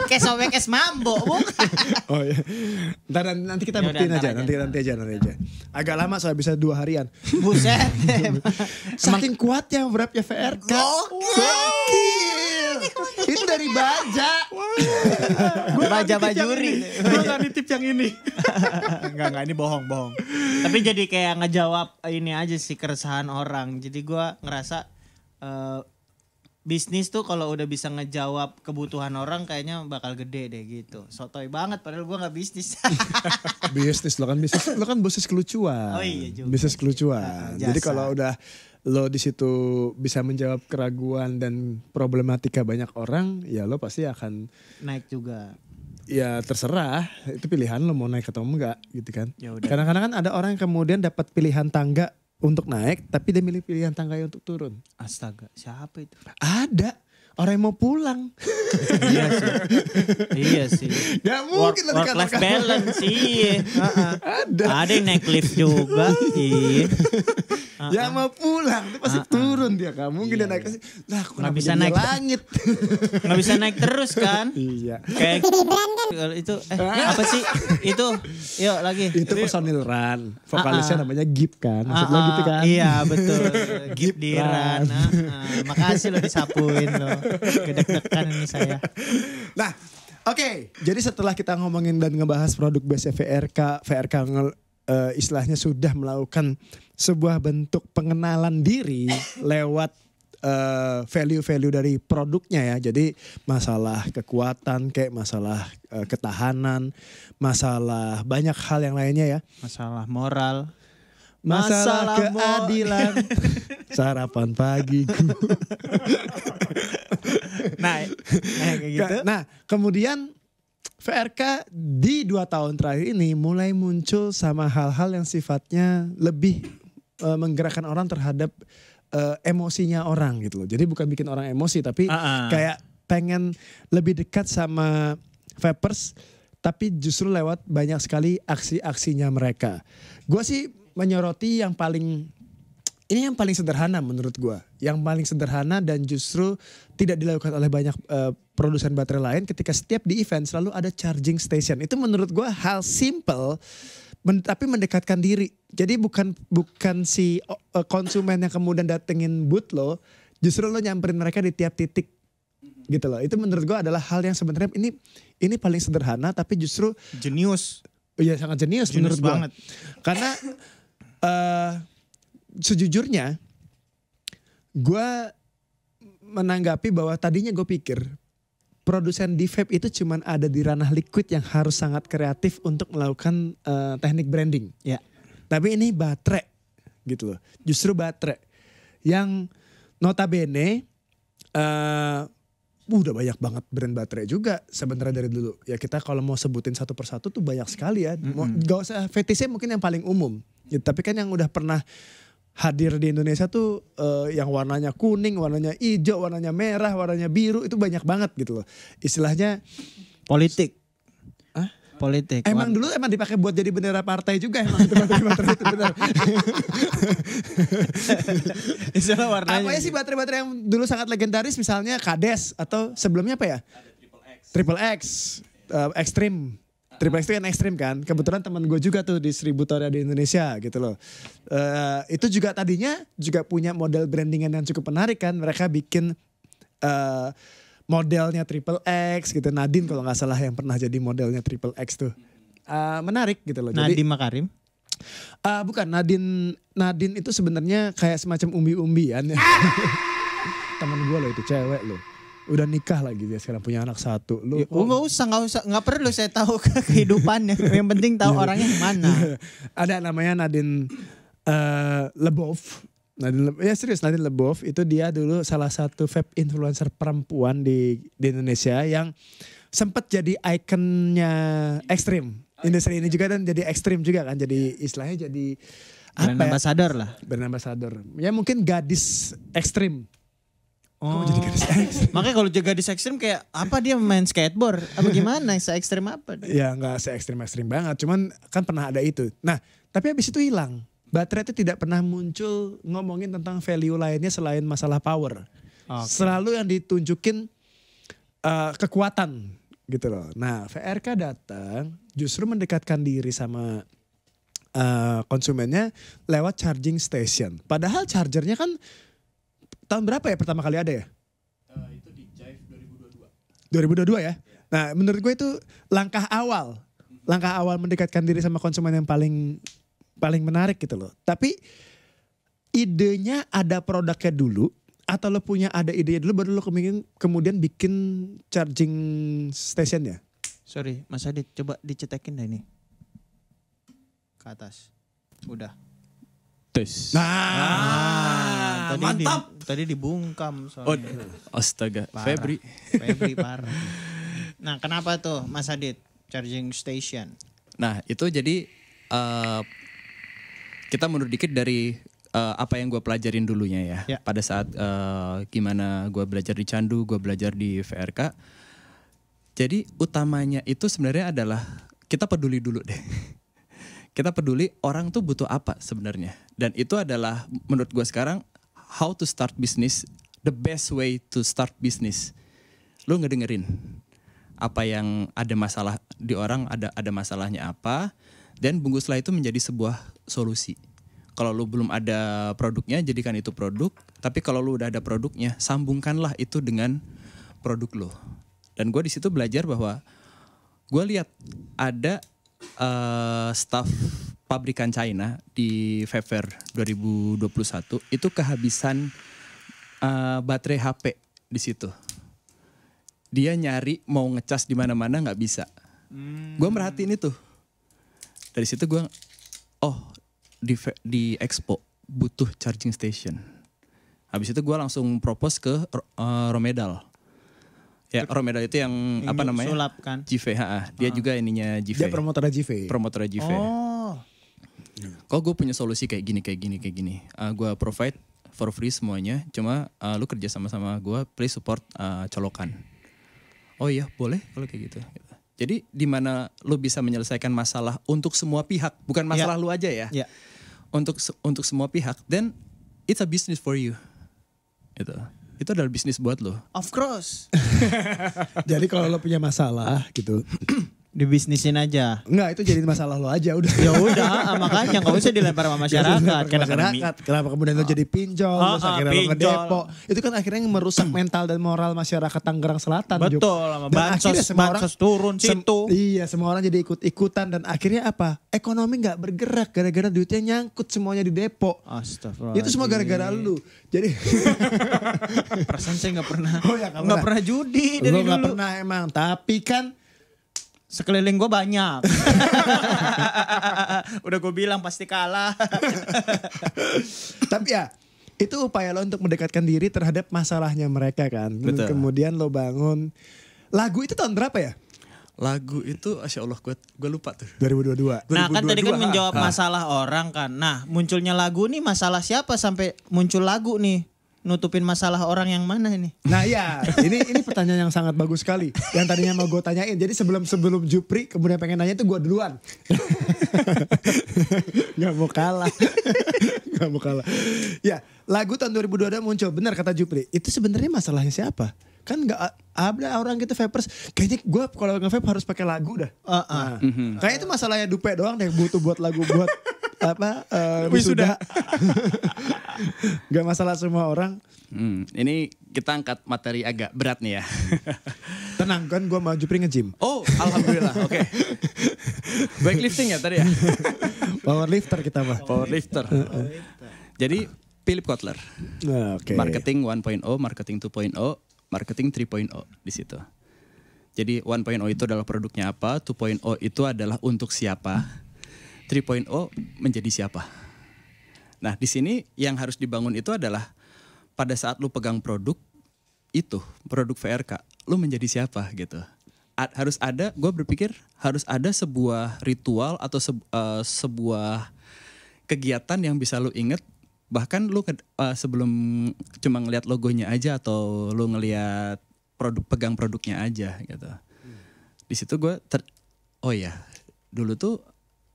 Kayak sobek es mambo, bukan? Oh iya. Ntar nanti kita Ya buktiin udah, aja, ntar nanti aja. Agak lama soalnya bisa 2 harian. Buset. Saking kuatnya wrapnya VRK. Gokil. Itu dari baja. Baja bajuri. Gue gak nitip yang ini. Enggak ini bohong. Tapi jadi kayak ngejawab ini aja sih keresahan orang. Jadi gua ngerasa bisnis tuh kalau udah bisa ngejawab kebutuhan orang kayaknya bakal gede deh gitu. Sotoy banget padahal gua nggak bisnis. Bisnis lo kan bisnis kelucuan. Oh iya juga. Bisnis kelucuan. Jasa. Jadi kalau udah lo di situ bisa menjawab keraguan dan problematika banyak orang, ya lo pasti akan Naik juga. ya terserah, itu pilihan lo mau naik atau enggak gitu kan. Ya udah. Kadang-kadang kan ada orang yang kemudian dapat pilihan tangga untuk naik tapi dia milih pilihan tangga untuk turun. Astaga, siapa itu? Ada orang yang mau pulang. Iya sih. Gak mungkin lo Work dikatakan. life balance iya. Ada. Ada yang naik lift juga. Iya. Yang mau pulang itu pasti turun dia. Gak mungkin dia naik ke sini. Lah kok Nggak bisa jadi naik. langit. Nggak bisa naik terus kan? Iya. Kayak itu apa sih? Itu yuk lagi. Itu personil Ran. Vokalisnya namanya Gip kan. Maksud lo gitu kan. Iya betul. Gip Gip Diran. Makasih lo disapuin lo. Gedek-dekan ini saya. Nah, oke. Jadi setelah kita ngomongin dan ngebahas produk base VRK istilahnya sudah melakukan sebuah bentuk pengenalan diri lewat value-value dari produknya ya. Jadi masalah kekuatan kayak masalah ketahanan, masalah banyak hal yang lainnya ya. Masalah moral. Masalah keadilan. Sarapan pagiku. Nah, kayak gitu. Nah, kemudian VRK di 2 tahun terakhir ini mulai muncul sama hal-hal yang sifatnya lebih menggerakkan orang terhadap emosinya orang gitu loh. Jadi bukan bikin orang emosi tapi kayak pengen lebih dekat sama vapers tapi justru lewat banyak sekali aksi-aksinya mereka. Gue sih menyoroti yang paling sederhana menurut gue. Yang paling sederhana dan justru tidak dilakukan oleh banyak produsen baterai lain ketika setiap di event selalu ada charging station. Itu menurut gue hal simple tapi mendekatkan diri. Jadi bukan si konsumen yang kemudian datengin booth lo, justru lo nyamperin mereka di tiap titik gitu loh. Itu menurut gue adalah hal yang sebenarnya ini paling sederhana tapi justru jenius. Iya sangat jenius menurut gue. Banget. Karena sejujurnya gue menanggapi bahwa tadinya gue pikir produsen di vape itu cuman ada di ranah liquid yang harus sangat kreatif untuk melakukan teknik branding. Ya. Tapi ini baterai gitu loh. Justru baterai yang notabene udah banyak banget brand baterai juga sebenarnya dari dulu. Ya kita kalau mau sebutin satu persatu tuh banyak sekali ya. Gak usah VTC mungkin yang paling umum. Ya, tapi kan yang udah pernah hadir di Indonesia tuh yang warnanya kuning, warnanya hijau, warnanya merah, warnanya biru itu banyak banget gitu loh. Istilahnya politik. Hah? Politik. Emang dulu dipakai buat jadi bendera partai juga emang itu baterai itu benar. Istilah warnanya. Apa ya sih baterai-baterai yang dulu sangat legendaris misalnya Kades atau sebelumnya apa ya? Triple X, Extreme. Triple X itu kan ekstrim kan. Kebetulan teman gue juga tuh distributornya di Indonesia gitu loh. Itu juga tadinya juga punya model brandingan yang cukup menarik kan. Mereka bikin modelnya Triple X gitu. Nadine kalau nggak salah yang pernah jadi modelnya Triple X tuh. menarik gitu loh. Nadiem Makarim? Bukan, Nadine itu sebenarnya kayak semacam umbi-umbian ya. Temen gue loh itu, cewek loh. Udah nikah lagi dia sekarang, punya anak 1. Lu nggak perlu saya tahu kehidupannya. Yang penting tahu orangnya yang mana. Ada namanya Nadine Lebov. Nadine Lebov itu dia dulu salah satu vape influencer perempuan di Indonesia yang sempat jadi ikonnya ekstrim. Industri ini juga dan jadi ekstrim juga kan, jadi istilahnya jadi brand ambassador lah. Brand ambassador. Ya mungkin gadis ekstrim. Oh. Jadi gadis ekstrim. Makanya kalau gadis ekstrim kayak apa, dia main skateboard? Apa gimana? Se-ekstrim apa? Ya nggak se-ekstrim banget, cuman kan pernah ada itu. Nah tapi habis itu hilang. Baterai itu tidak pernah muncul ngomongin tentang value lainnya selain masalah power. Okay. Selalu yang ditunjukin kekuatan gitu loh. Nah VRK datang justru mendekatkan diri sama konsumennya lewat charging station. Padahal chargernya kan tahun berapa ya pertama kali ada ya? Itu di Jive 2022. 2022 ya? Nah menurut gue itu langkah awal. Langkah awal mendekatkan diri sama konsumen yang paling menarik gitu loh. Tapi idenya ada produknya dulu. Atau lo punya ada idenya dulu baru lo kemudian bikin charging stationnya? Sorry Mas Adit, coba dicetekin dah ini. Ke atas. Udah. Tes. Nah, mantap. Tadi dibungkam soalnya. Astaga, Parah. Febri parah. Nah kenapa tuh Mas Adit charging station? Nah itu jadi kita mundur dikit dari apa yang gue pelajarin dulunya ya. Pada saat gimana gue belajar di Candu, gue belajar di VRK. Jadi utamanya itu sebenarnya adalah kita peduli dulu deh. Kita peduli orang tuh butuh apa sebenarnya. Dan itu adalah menurut gue sekarang how to start business, the best way to start business. Lu ngedengerin apa yang ada masalah di orang, ada masalahnya apa, dan bungkuslah itu menjadi sebuah solusi. Kalau lu belum ada produknya, jadikan itu produk. Tapi kalau lu udah ada produknya, sambungkanlah itu dengan produk lu. Dan gue di situ belajar bahwa gue lihat ada staff pabrikan China di Vape Fair 2021 itu kehabisan baterai HP di situ. Dia nyari mau ngecas di mana-mana nggak bisa. Gue merhatiin itu. Dari situ gue, di Expo butuh charging station. Habis itu gue langsung propose ke Romedal. Ya Romedal itu yang apa namanya? Sulap kan? JV, dia juga ininya JV. Dia promotornya JV. Promotornya JV. Oh. Kok gue punya solusi kayak gini. Gue provide for free semuanya. Cuma lu kerja sama-sama gue, please support colokan. Oh iya boleh kalau kayak gitu. Jadi di mana lu bisa menyelesaikan masalah untuk semua pihak, bukan masalah lu aja ya. Yeah. Untuk semua pihak, then it's a business for you. Itu adalah bisnis buat lo. Of course. Jadi kalau lo punya masalah gitu, dibisnisin aja. Enggak, itu jadi masalah lo aja udah. Ya udah, makanya nggak usah dilempar sama masyarakat. Kenapa kemudian lo jadi pinjol, terus akhirnya lo ngedepo. Itu kan akhirnya merusak mental dan moral masyarakat Tangerang Selatan. Betul, sama bansos turun situ. Iya, semua orang jadi ikut-ikutan dan akhirnya apa? Ekonomi nggak bergerak gara-gara duitnya nyangkut semuanya di depo. Astagfirullah. Itu semua gara-gara lu. Jadi perasaan saya nggak pernah. Oh ya, nggak pernah judi dari dulu. Nggak pernah emang, tapi kan sekeliling gue banyak. Udah gue bilang pasti kalah. Tapi ya itu upaya lo untuk mendekatkan diri terhadap masalahnya mereka kan. Betul. Kemudian lo bangun. Lagu itu tahun berapa ya? Lagu itu Masya Allah gue lupa tuh. 2022. Nah kan tadi kan menjawab masalah orang kan. Nah munculnya lagu nih masalah siapa sampai muncul lagu nih? Nutupin masalah orang yang mana ini? Nah ya, ini pertanyaan yang sangat bagus sekali. Yang tadinya mau gue tanyain. Jadi sebelum Jupri kemudian pengen nanya itu gue duluan. Gak mau kalah. Gak mau kalah. Ya, lagu tahun 2022 muncul. Benar kata Jupri. Itu sebenarnya masalahnya siapa? Kan gak ada orang gitu vapers. Kayaknya gue kalau nge-vape harus pakai lagu dah. Kayaknya itu masalahnya Dupe doang deh. Butuh buat lagu buat wisuda. Gak masalah semua orang. Ini kita angkat materi agak berat nih ya. Tenang kan gue mau Jupri nge-gym. Oh Alhamdulillah, oke. Weightlifting ya tadi ya? Powerlifter kita mah. Powerlifter. Jadi Philip Kotler. Oke. Marketing 1.0, marketing 2.0, marketing 3.0 di situ. Jadi 1.0 itu adalah produknya apa, 2.0 itu adalah untuk siapa, 3.0 menjadi siapa. Nah, di sini yang harus dibangun itu adalah pada saat lu pegang produk itu, produk VRK, lu menjadi siapa gitu. Harus ada, gue berpikir harus ada sebuah ritual atau sebuah kegiatan yang bisa lu inget. Bahkan lu sebelum cuma ngelihat logonya aja atau lu ngelihat pegang produknya aja gitu. Di situ gue oh ya, dulu tuh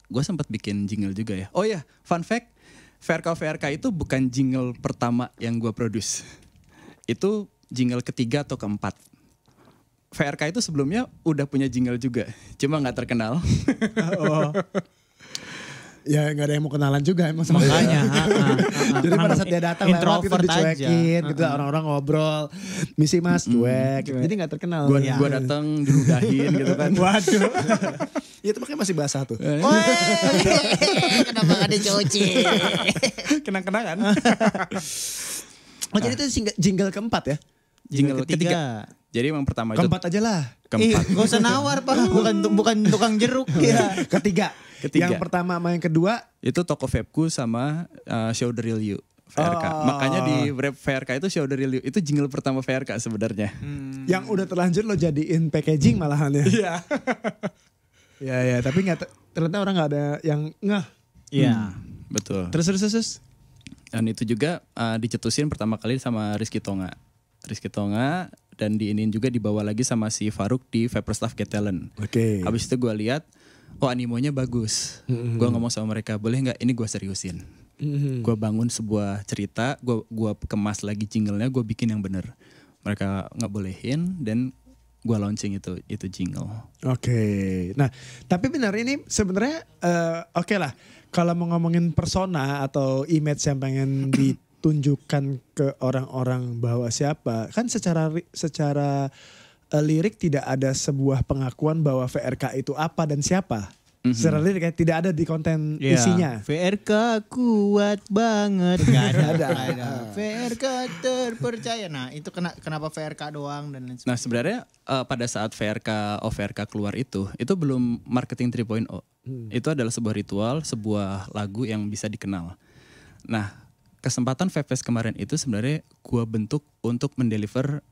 gue sempat bikin jingle juga ya. Oh ya, fun fact, VRK itu bukan jingle pertama yang gue produce. Itu jingle ketiga atau keempat. VRK itu sebelumnya udah punya jingle juga, cuma nggak terkenal. Oh. Ya nggak ada yang mau kenalan juga emang sama makanya. Jadi pada saat dia datang lewat gitu dicuekin gitu, orang-orang ngobrol, misi mas cuek, jadi nggak terkenal. Gue datang diludahin gitu kan. Waduh. Ya itu makanya masih basah tuh. Kenapa gak dicuci? Kenang-kenangan. Oh jadi itu jingle keempat ya? Jingle ketiga. Jadi yang pertama itu keempat aja lah. Keempat. Gak usah nawar Pak, bukan tukang jeruk. Iya. Ketiga. Yang pertama sama yang kedua itu Toko Vapeku sama Show the Real You VRK. Makanya di VRK itu Show the Real You itu jingle pertama VRK sebenarnya. Yang udah terlanjur lo jadiin packaging malahan ya. Iya. Ya, tapi ternyata orang nggak ada yang ngeh. Iya. Betul. Terus. Dan itu juga dicetusin pertama kali sama Rizky Tonga dan diinin juga dibawa lagi sama si Faruk di Vapor Staff Get Talent. Oke. Habis itu gue lihat, animonya bagus. Gue ngomong sama mereka, boleh nggak ini gue seriusin. Gue bangun sebuah cerita, gue kemas lagi jinglenya, gue bikin yang bener. Mereka nggak bolehin dan gue launching itu jingle. Oke. Nah, tapi benar ini sebenarnya oke lah. Kalau mau ngomongin persona atau image yang pengen ditunjukkan ke orang-orang bahwa siapa, kan secara lirik tidak ada sebuah pengakuan bahwa VRK itu apa dan siapa. Secara lirik tidak ada di konten isinya. VRK kuat banget. Gak ada. VRK terpercaya. Nah itu kenapa VRK doang dan lain sebagainya. Nah sebenarnya pada saat VRK keluar itu belum marketing 3.0. Itu adalah sebuah ritual, sebuah lagu yang bisa dikenal. Nah kesempatan Vapefest kemarin itu sebenarnya gua bentuk untuk mendeliver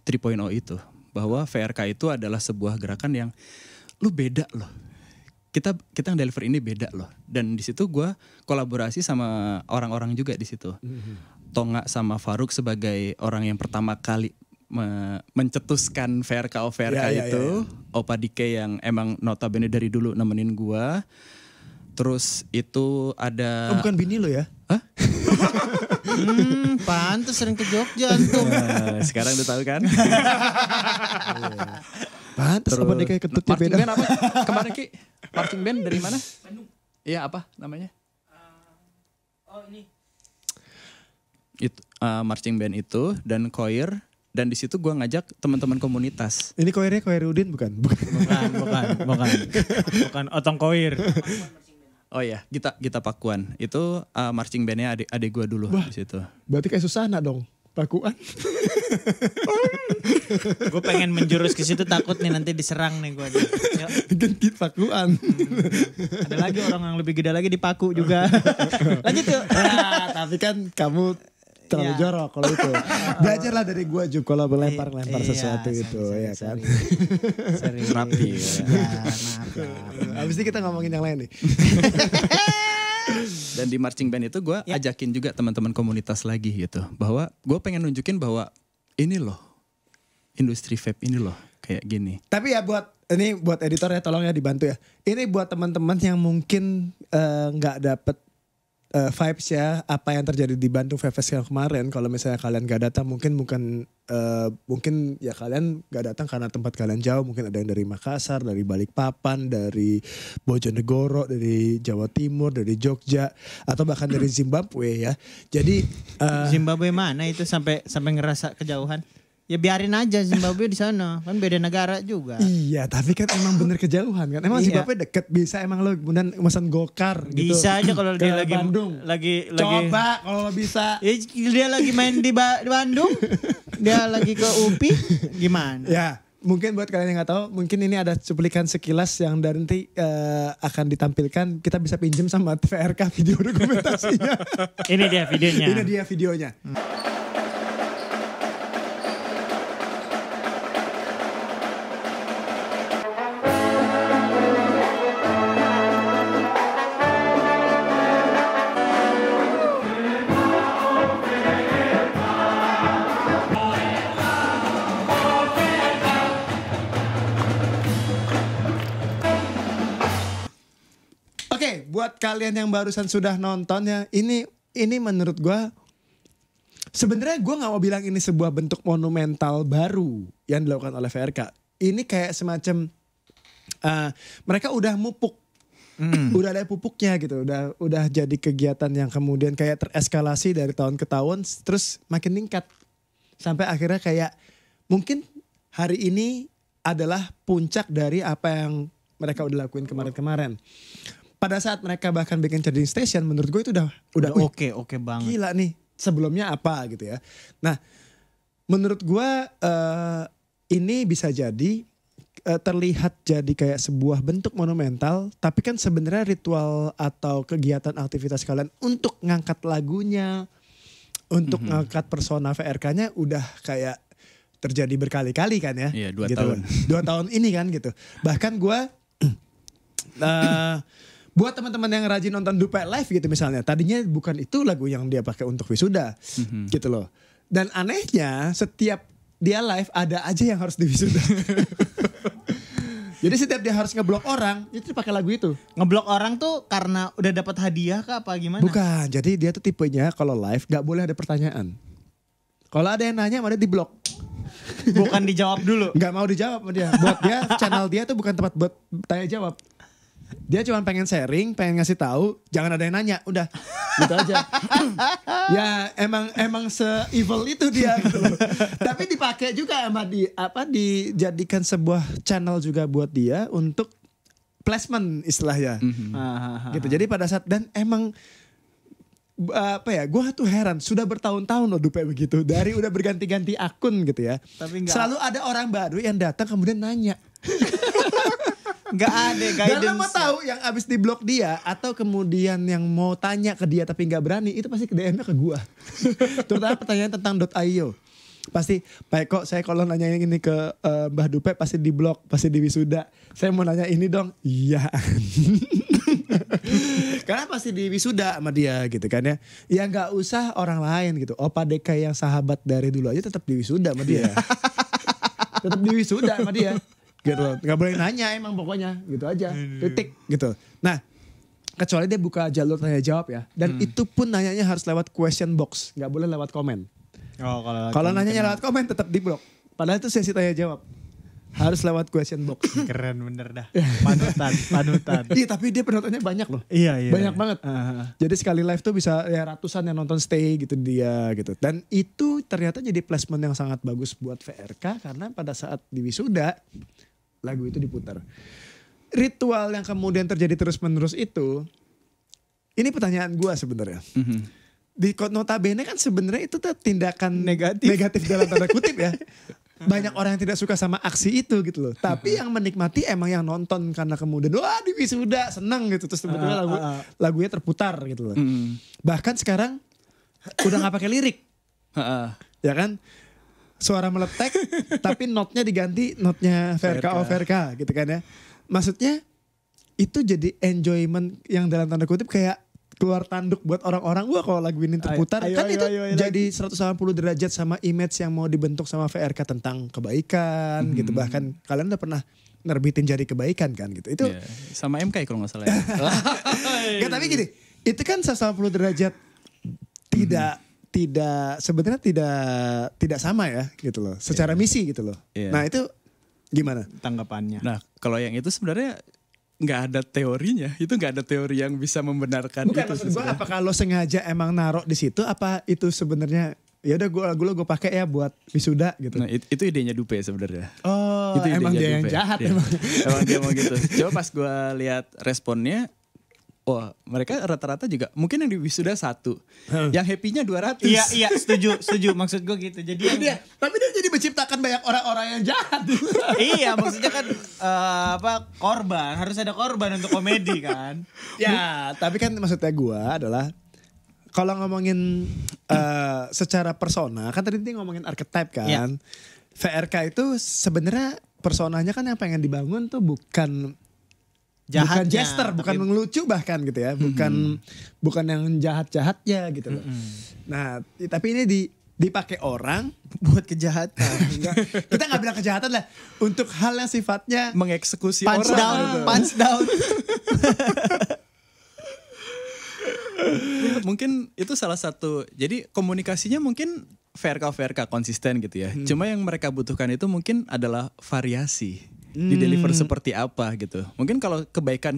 3.0 itu. Bahwa VRK itu adalah sebuah gerakan yang lu beda loh. Kita deliver ini beda loh. Dan di situ gue kolaborasi sama orang-orang juga di situ. Tonga sama Faruk sebagai orang yang pertama kali mencetuskan VRK itu. Opa Dike yang emang notabene dari dulu nemenin gue. Terus itu ada... Oh bukan bini lo ya? Hah? Pantes sering ke Jogja antum. Sekarang udah tahu kan? Pantes apa dia kayak ketutnya beda. Band apa? Kemarin Ki, marching band dari mana? Bandung. Iya apa namanya? Ini. Itu marching band itu dan choir dan di situ gue ngajak teman-teman komunitas. Ini choirnya choir Udin bukan? Bukan Otong Choir. Oh iya, Gita Pakuan. Itu marching bandnya adik gue dulu. Wah, di situ. Berarti kayak Susana dong. Pakuan. Gue pengen menjurus ke situ takut nih nanti diserang nih gue. Ganti Pakuan. Ada lagi orang yang lebih gede lagi di Paku juga. Lanjut yuk. Nah, tapi kan kamu terlalu jorok kalau itu. Belajarlah dari gue juga kalau melempar sesuatu itu ya kan. Serius. Rapi. Maaf. Abis ini kita ngomongin yang lain nih. Dan di marching band itu gue ajakin juga teman-teman komunitas lagi gitu. Bahwa gue pengen nunjukin bahwa ini loh. Industri vape ini loh. Kayak gini. Tapi ya buat editor ya tolong ya dibantu ya. Ini buat teman-teman yang mungkin gak dapet vibes ya apa yang terjadi di Bandung Vape Fest yang kemarin. Kalau misalnya kalian gak datang mungkin ya kalian gak datang karena tempat kalian jauh. Mungkin ada yang dari Makassar, dari Balikpapan, dari Bojonegoro, dari Jawa Timur, dari Jogja atau bahkan dari Zimbabwe ya. Jadi Zimbabwe mana itu sampai ngerasa kejauhan? Ya biarin aja Zimbabwe di sana, kan beda negara juga. Iya, tapi kan emang bener kejauhan kan. Emang Zimbabwe deket, bisa emang lo kemudian pesan gokar gitu. Bisa aja kalau dia lagi Bandung. Coba kalau bisa. Ya, dia lagi main di Bandung, dia lagi ke UPI, gimana? Ya. Mungkin buat kalian yang nggak tahu, mungkin ini ada cuplikan sekilas yang dari nanti akan ditampilkan. Kita bisa pinjam sama VRK video dokumentasinya. Ini dia videonya. Ini dia videonya. Buat kalian yang barusan sudah nonton ya, ini menurut gue sebenarnya gue nggak mau bilang ini sebuah bentuk monumental baru yang dilakukan oleh VRK. Ini kayak semacam mereka udah mupuk, udah ada pupuknya gitu, udah jadi kegiatan yang kemudian kayak tereskalasi dari tahun ke tahun, terus makin meningkat sampai akhirnya kayak mungkin hari ini adalah puncak dari apa yang mereka udah lakuin kemarin-kemarin. Pada saat mereka bahkan bikin charging station, menurut gue itu udah oke banget. Gila nih, sebelumnya apa gitu ya. Nah, menurut gue ini bisa jadi terlihat jadi kayak sebuah bentuk monumental, tapi kan sebenarnya ritual atau kegiatan aktivitas kalian untuk ngangkat lagunya, untuk ngangkat persona VRK-nya udah kayak terjadi berkali-kali kan ya. Iya, 2 gitu. tahun. 2 tahun ini kan gitu. Bahkan gue buat teman-teman yang rajin nonton Dupe live gitu misalnya, tadinya bukan itu lagu yang dia pakai untuk wisuda, gitu loh. Dan anehnya setiap dia live ada aja yang harus di wisuda. Jadi setiap dia harus ngeblok orang, itu pakai lagu itu. Ngeblok orang tuh karena udah dapat hadiah kah apa gimana? Bukan, jadi dia tuh tipenya kalau live gak boleh ada pertanyaan. Kalau ada yang nanya, ada di blok. Bukan dijawab dulu. Gak mau dijawab sama dia. Buat dia, channel dia tuh bukan tempat buat tanya jawab. Dia cuma pengen sharing, pengen ngasih tahu, jangan ada yang nanya, udah gitu aja. Ya emang se-evil itu dia gitu loh. Tapi dipakai juga sama dijadikan sebuah channel juga buat dia untuk placement istilahnya. Gitu. Jadi pada saat dan emang gue tuh heran, sudah bertahun-tahun loh Dupe begitu, dari udah berganti-ganti akun gitu ya. Tapi selalu ada orang baru yang datang kemudian nanya. Gak ada guidance. Dan lo mau tahu yang abis di blok dia atau kemudian yang mau tanya ke dia tapi gak berani, itu pasti ke DM-nya ke gue. Terutama pertanyaan tentang .io. Pasti, Pak Eko saya kalau nanya ini ke Mbah Dupe pasti di blok, pasti di wisuda. Saya mau nanya ini dong. Iya. Karena pasti di wisuda sama dia gitu kan ya. Ya gak usah orang lain gitu. Opa Deka yang sahabat dari dulu aja tetap di wisuda sama dia. Tetap di wisuda sama dia. Gitu loh. Gak boleh nanya emang pokoknya gitu aja, titik gitu. Nah kecuali dia buka jalur tanya jawab ya, dan itu pun nanyanya harus lewat question box, gak boleh lewat komen. Kalau nanyanya lewat komen tetap di blok, padahal itu sesi tanya jawab harus lewat question box. Keren bener dah, panutan. Iya tapi dia penontonnya banyak loh. Iya. Banyak banget. Jadi sekali live tuh bisa ya ratusan yang nonton stay gitu dia gitu. Dan itu ternyata jadi placement yang sangat bagus buat VRK karena pada saat di wisuda lagu itu diputar. Ritual yang kemudian terjadi terus-menerus itu, ini pertanyaan gue sebenarnya. Di notabene kan sebenarnya itu tuh tindakan negatif dalam tanda kutip ya. Banyak orang yang tidak suka sama aksi itu gitu loh. Tapi yang menikmati emang yang nonton karena kemudian wah di wisuda seneng gitu. Terus sebetulnya lagunya terputar gitu loh. Bahkan sekarang udah gak pakai lirik. Ya kan? Suara meletek tapi notnya diganti notnya VRK gitu kan ya. Maksudnya itu jadi enjoyment yang dalam tanda kutip kayak keluar tanduk buat orang-orang. Wah kalau lagu ini terputar kan itu jadi 180 derajat sama image yang mau dibentuk sama VRK tentang kebaikan gitu. Bahkan kalian udah pernah nerbitin Jari Kebaikan kan gitu. Itu sama MK kalau gak salah ya. Gak, tapi gini, itu kan 180 derajat tidak sebenarnya tidak sama ya gitu loh. Secara misi gitu loh. Nah itu gimana tanggapannya? Nah kalau yang itu sebenarnya nggak ada teorinya. Itu nggak ada teori yang bisa membenarkan. Bukan, itu. Maksud gue apakah lo sengaja emang naruh di situ? Apa itu sebenarnya ya udah gue pakai ya buat wisuda gitu. Nah itu idenya Dupe sebenarnya. Oh itu emang dia yang Dupe. jahat Emang dia mau gitu. Coba pas gue lihat responnya, wah mereka rata-rata juga mungkin yang di wisuda 1, yang happy-nya 200. Iya setuju maksud gue gitu. Jadi tapi dia jadi menciptakan banyak orang-orang yang jahat. Iya maksudnya kan korban, harus ada korban untuk komedi kan. Ya tapi kan maksudnya gue adalah kalau ngomongin secara persona, kan tadi ngomongin archetype kan. Ya. VRK itu sebenarnya personanya kan yang pengen dibangun tuh bukan jahatnya, bukan jester, bukan mengelucu bahkan gitu ya, bukan yang jahat-jahatnya gitu loh. Nah, tapi ini dipakai orang buat kejahatan. Kita nggak bilang kejahatan lah, untuk hal yang sifatnya mengeksekusi punch orang. Punch down. Mungkin itu salah satu. Jadi komunikasinya mungkin VRK konsisten gitu ya. Cuma yang mereka butuhkan itu mungkin adalah variasi. Di deliver seperti apa gitu. Mungkin kalau kebaikan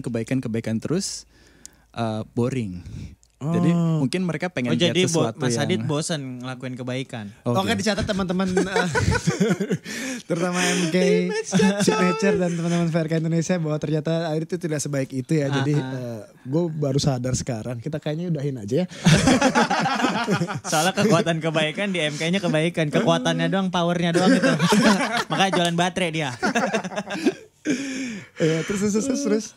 terus boring. Jadi mungkin mereka pengen lihat sesuatu Mas yang... Adit bosan ngelakuin kebaikan. Oke dicatat teman-teman terutama MK Signature dan teman-teman VRK Indonesia bahwa ternyata Adit itu tidak sebaik itu ya. Jadi gue baru sadar sekarang. Kita kayaknya udahin aja ya. Soalnya kekuatan kebaikan di MK-nya kebaikan. Kekuatannya doang, powernya doang gitu. Makanya jualan baterai dia. Ya, terus.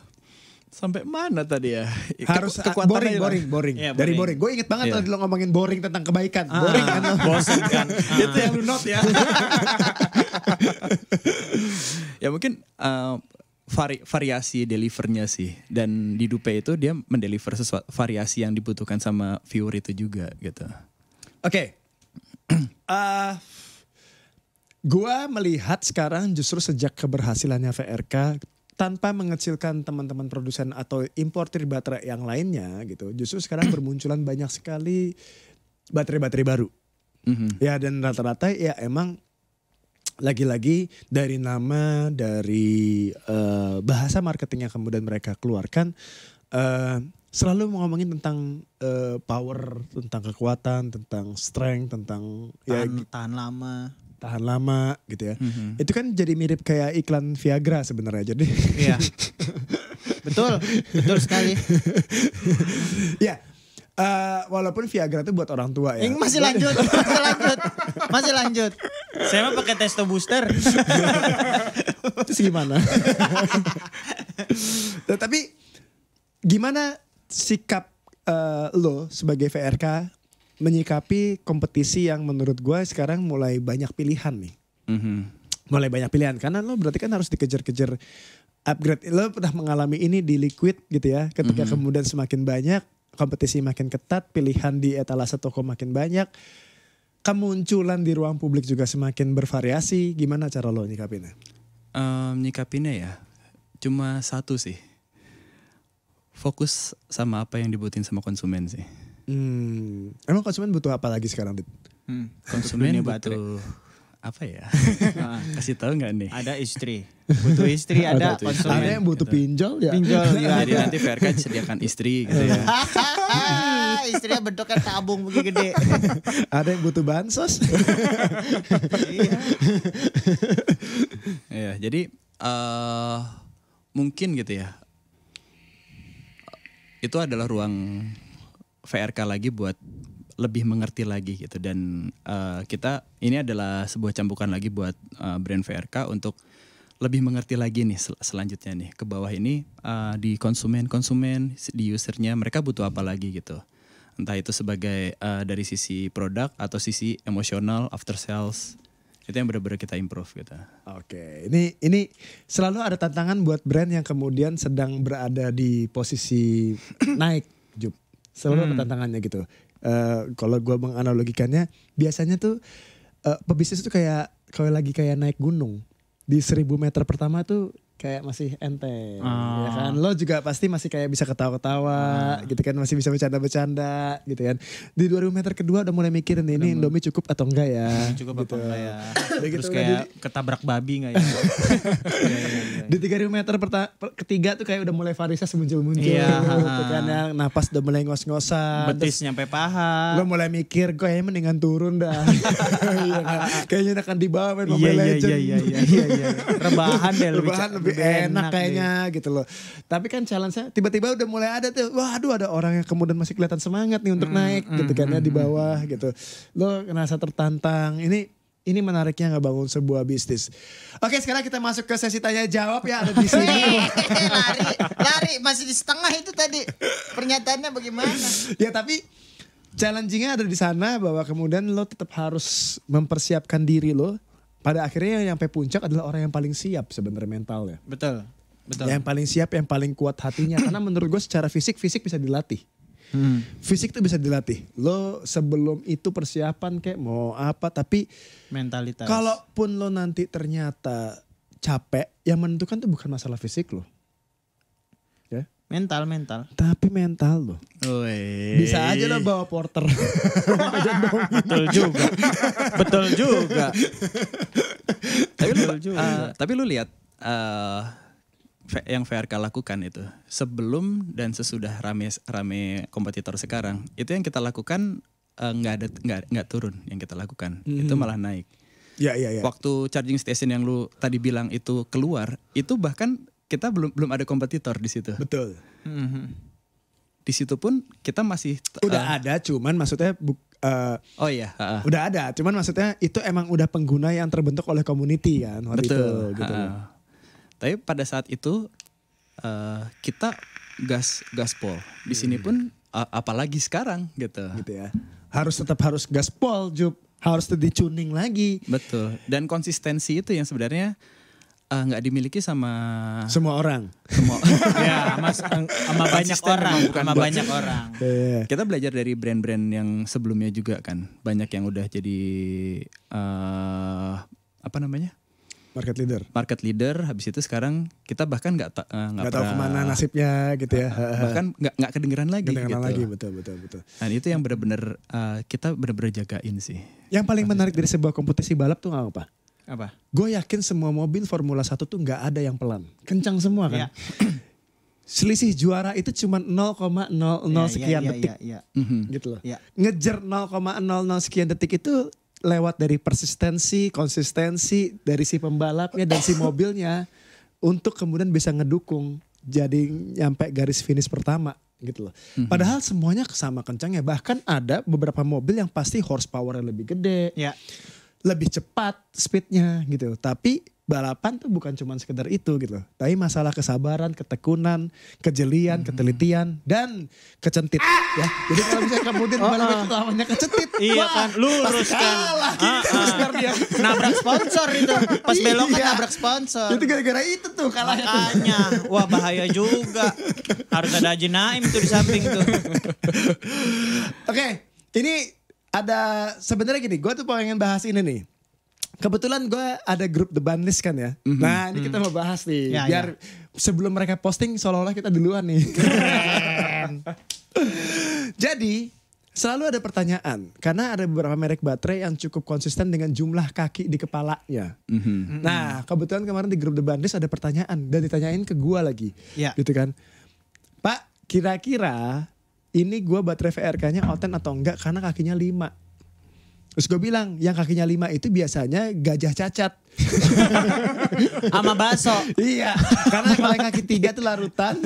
Sampai mana tadi ya? Harus boring. Ya, dari boring. Gue inget banget tadi lo ngomongin boring tentang kebaikan. Boring kan lo. Bosen kan. Itu yang lu note ya. Ya mungkin variasi delivernya sih. Dan di Dupe itu dia mendeliver sesuatu variasi yang dibutuhkan sama viewer itu juga gitu. Oke. Gua melihat sekarang justru sejak keberhasilannya VRK tanpa mengecilkan teman-teman produsen atau importir baterai yang lainnya gitu. Justru sekarang bermunculan banyak sekali baterai-baterai baru. Ya dan rata-rata ya emang lagi-lagi dari nama, dari bahasa marketing yang kemudian mereka keluarkan selalu ngomongin tentang power, tentang kekuatan, tentang strength, tentang tahan lama gitu ya. Itu kan jadi mirip kayak iklan Viagra sebenarnya. Jadi iya. Betul sekali. Ya. Walaupun Viagra itu buat orang tua ya. Masih lanjut. Saya mah pakai testo booster. Terus gimana? Tapi gimana sikap lo sebagai VRK menyikapi kompetisi yang menurut gue sekarang mulai banyak pilihan nih. Mulai banyak pilihan karena lo berarti kan harus dikejar-kejar upgrade. Lo pernah mengalami ini di Liquid gitu ya. Ketika kemudian semakin banyak, kompetisi makin ketat, pilihan di etalase toko makin banyak, kemunculan di ruang publik juga semakin bervariasi. Gimana cara lo nyikapinnya? Nyikapinnya ya cuma satu sih. Fokus sama apa yang dibutuhin sama konsumen sih. Emang konsumen butuh apa lagi sekarang, Dit? Konsumen butuh apa ya? Kasih tahu nggak nih? Ada istri, butuh istri, ada konsumen. Ada yang butuh pinjol ya. Jadi nanti VRK sediakan istri gitu ya. Istrinya bentuknya tabung begini gede. Ada yang butuh bansos. Iya, jadi mungkin gitu ya. Itu adalah ruang VRK lagi buat lebih mengerti lagi gitu dan kita ini adalah sebuah cambukan lagi buat brand VRK untuk lebih mengerti lagi nih selanjutnya nih ke bawah ini di konsumen di usernya mereka butuh apa lagi gitu, entah itu sebagai dari sisi produk atau sisi emosional after sales, itu yang benar-benar kita improve gitu. Oke, ini selalu ada tantangan buat brand yang kemudian sedang berada di posisi naik, Jup. Selalu ada tantangannya gitu. Kalau gue menganalogikannya, biasanya tuh pebisnis tuh kayak lagi naik gunung. Di 1000 meter pertama tuh kayak masih enteng, ya kan. Lo juga pasti masih kayak bisa ketawa-ketawa, gitu kan, masih bisa bercanda-bercanda, gitu kan. Di 2000 meter kedua udah mulai mikirin nih, ini Indomie cukup atau enggak ya? Cukup gitu. apa enggak ya? Terus gitu kayak ketabrak babi enggak ya? Di 3000 meter ketiga tuh kayak udah mulai varises muncul-muncul, gitu kan, yang napas udah mulai ngos-ngosan. Betis nyampe paha. Lo mulai mikir, gue kayaknya mendingan turun dah. Kayaknya akan dibawa main Mobile Legends. Iya. Rebahan deh lebih enak kayaknya gitu loh. Tapi kan challenge-nya tiba-tiba udah mulai ada tuh. Waduh, ada orang yang kemudian masih kelihatan semangat nih untuk naik gitu kan ya di bawah gitu. Lo ngerasa tertantang. Ini menariknya ngebangun sebuah bisnis. Oke, sekarang kita masuk ke sesi tanya jawab ya, ada di sini. lari masih di setengah itu tadi. Pernyataannya bagaimana? Ya tapi challengingnya ada di sana bahwa kemudian lo tetap harus mempersiapkan diri lo. Pada akhirnya yang sampai puncak adalah orang yang paling siap sebenarnya mentalnya. Betul. Yang paling siap, yang paling kuat hatinya. Karena menurut gue secara fisik bisa dilatih. Fisik tuh bisa dilatih. Lo sebelum itu persiapan kayak mau apa, tapi mentalitas. Kalaupun lo nanti ternyata capek, yang menentukan tuh bukan masalah fisik lo. Ya. Mental. Tapi mental lo. Bisa aja lo bawa porter. Betul juga. Tapi lu lihat yang VRK lakukan itu sebelum dan sesudah rame kompetitor sekarang, itu yang kita lakukan nggak turun, yang kita lakukan itu malah naik. Ya. Waktu charging station yang lu tadi bilang itu keluar, itu bahkan kita belum ada kompetitor di situ. Betul. Di situ pun kita masih udah ada, cuman maksudnya udah ada, cuman maksudnya itu emang udah pengguna yang terbentuk oleh community kan waktu itu gitu. Tapi pada saat itu kita gaspol. Di sini pun apalagi sekarang gitu. Gitu ya. Tetap harus gaspol, Jup. Harus di-tuning lagi. Betul. Dan konsistensi itu yang sebenarnya nggak dimiliki sama semua orang. Ya, sama banyak orang. Kita belajar dari brand-brand yang sebelumnya juga kan. Banyak yang udah jadi market leader. Habis itu sekarang kita bahkan nggak tahu kemana nasibnya gitu ya. Bahkan nggak kedengeran lagi. Betul. Dan itu yang benar-benar kita benar-benar jagain sih. Yang paling menarik dari sebuah kompetisi balap tuh apa? Gue yakin semua mobil Formula 1 tuh nggak ada yang pelan. Kencang semua kan. Selisih juara itu cuma 0,00 sekian detik. Gitu loh. Ngejar 0,00 sekian detik itu lewat dari konsistensi dari si pembalapnya dan si mobilnya untuk kemudian bisa ngedukung jadi nyampe garis finish pertama gitu loh. Padahal semuanya sama kencangnya, bahkan ada beberapa mobil yang pasti horsepower lebih gede, lebih cepat speednya gitu. Tapi balapan tuh bukan cuma sekedar itu gitu loh. Tapi masalah kesabaran, ketekunan, kejelian, ketelitian, dan kecentit ya. Jadi kalau misalnya kemudian lawannya kecentit. Iya kan, lurus kan. Nabrak sponsor itu. Pas belok kan nabrak sponsor. Itu gara-gara itu tuh kalahnya. Makanya, wah bahaya juga. Harus ada Haji Naim tuh di samping tuh. Oke, ini ada sebenarnya gini, gue tuh pengen bahas ini nih. Kebetulan gue ada grup The Bandlist kan ya. Nah ini kita mau bahas nih. Biar sebelum mereka posting seolah-olah kita duluan nih. Jadi selalu ada pertanyaan. Karena ada beberapa merek baterai yang cukup konsisten dengan jumlah kaki di kepalanya. Nah kebetulan kemarin di grup The Bandlist ada pertanyaan. Dan ditanyain ke gue lagi. Gitu kan. Pak, kira-kira ini gue baterai VRK-nya Oten atau enggak karena kakinya 5. Terus gue bilang yang kakinya 5 itu biasanya gajah cacat. Sama baso. Iya, karena kalau yang kaki 3 tuh larutan.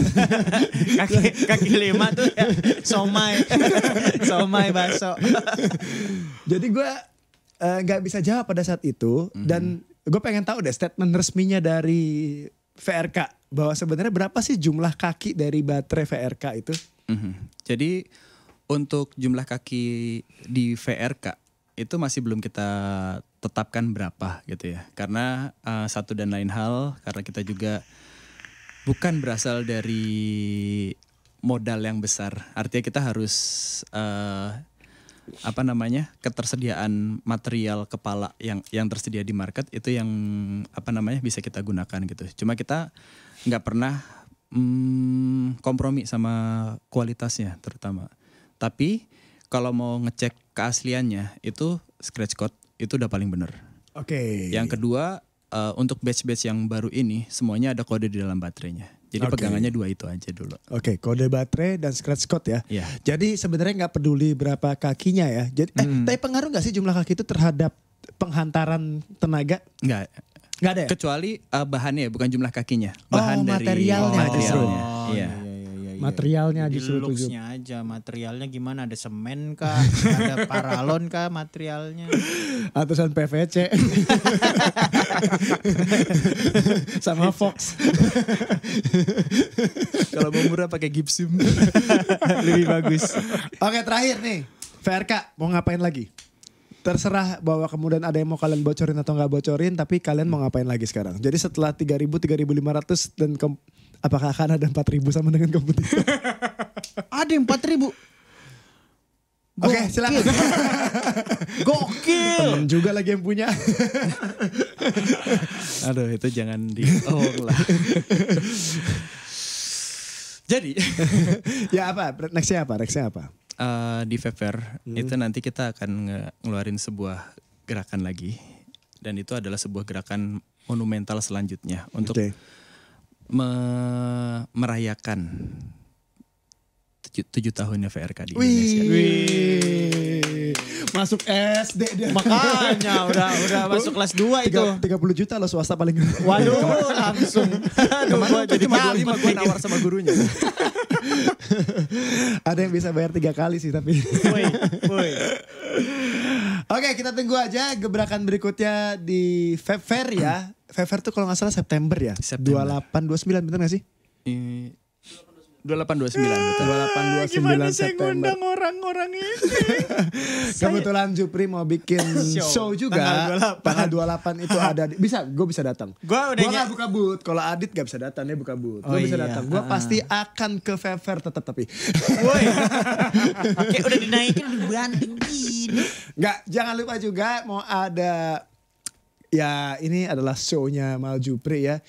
kaki 5 tuh ya somai baso. Jadi gue gak bisa jawab pada saat itu. Dan gue pengen tahu deh statement resminya dari VRK. Bahwa sebenarnya berapa sih jumlah kaki dari baterai VRK itu? Jadi untuk jumlah kaki di VRK itu masih belum kita tetapkan berapa gitu ya. Karena satu dan lain hal, karena kita juga bukan berasal dari modal yang besar. Artinya kita harus ketersediaan material kepala yang tersedia di market itu yang bisa kita gunakan gitu. Cuma kita nggak pernah kompromi sama kualitasnya terutama. Tapi kalau mau ngecek keasliannya itu scratch code itu udah paling bener. Oke. Yang kedua untuk batch-batch yang baru ini semuanya ada kode di dalam baterainya. Jadi pegangannya 2 itu aja dulu. Oke, kode baterai dan scratch code ya. Iya. Jadi sebenarnya nggak peduli berapa kakinya ya. Jadi tapi pengaruh nggak sih jumlah kaki itu terhadap penghantaran tenaga? Nggak ada ya? Kecuali bahannya bukan jumlah kakinya. Bahan dari materialnya. Iya. Materialnya justru looks-nya aja, materialnya gimana? Ada semen kah? Ada paralon kah materialnya? Atusan PVC. Sama Fox. Kalau mau murah pakai gypsum. Lebih bagus. Oke, terakhir nih. VRK mau ngapain lagi? Terserah bahwa kemudian ada yang mau kalian bocorin atau nggak bocorin, tapi kalian mau ngapain lagi sekarang? Jadi setelah 3.000, 3.500 dan apakah akan ada 4.000 sama dengan kompetitor? Ada yang 4.000. Oke, silakan. Gokil. Temen juga lagi yang punya. Aduh, itu jangan diomong lah. Jadi, ya apa? Nextnya apa? Di Fair itu nanti kita akan ngeluarin sebuah gerakan lagi. Dan itu adalah sebuah gerakan monumental selanjutnya untuk merayakan 7 tahunnya VRK di Indonesia. Wih. Masuk SD dia. Makanya udah masuk kelas 2 itu. 30 juta loh swasta paling. Waduh, langsung. Kemarin jadi cuma 25 gue nawar sama gurunya. Ada yang bisa bayar 3 kali sih tapi. Woi. Oke, kita tunggu aja gebrakan berikutnya di Fair ya. Fair tuh kalau nggak salah September ya. 28-29 bener nggak sih? 28-29 betul. 28-29 Gimana saya September. ngundang orang-orang ini? Kebetulan Jupri mau bikin show juga. Tanggal 28 itu ada. Gue bisa datang. Gue gak buka booth. Kalau Adit gak bisa datang, dia buka booth. Gue bisa datang. Gue pasti akan ke Fair tetap tapi. Woi. Oke, udah dinaikin udah banting gini. Nggak, jangan lupa juga mau ada. Ya ini adalah show-nya Mal Jupri ya.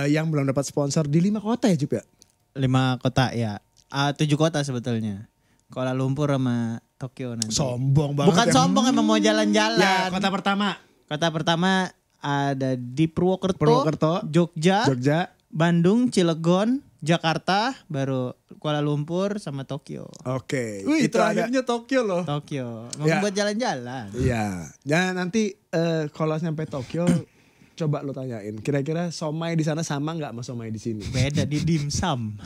Yang belum dapat sponsor di 5 kota ya Jup ya? 5 kota ya. 7 kota sebetulnya. Kuala Lumpur sama Tokyo nanti. Sombong banget. Bukan sombong, emang mau jalan-jalan. Ya, kota pertama. Kota pertama ada di Purwokerto, Jogja, Bandung, Cilegon, Jakarta, baru Kuala Lumpur sama Tokyo. Oke. Wih, itu akhirnya Tokyo loh. Tokyo. Mau buat jalan-jalan. Iya. Dan nanti kalau sampai Tokyo coba lo tanyain, kira-kira somai di sana sama nggak sama somai di sini? Beda, di dimsum.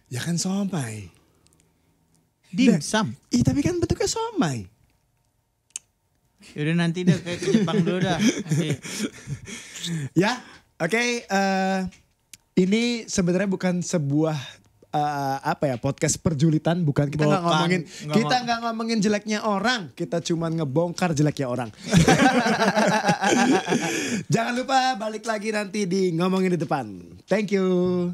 Ya kan somai. Dimsum. Tapi kan bentuknya somai. Yaudah nanti deh ke Jepang dulu dah. Ya, oke. Ini sebenarnya bukan sebuah podcast perjulitan, bukan. Kita nggak ngomongin jeleknya orang, kita cuman ngebongkar jeleknya orang. Jangan lupa balik lagi nanti di ngomongin di depan. Thank you.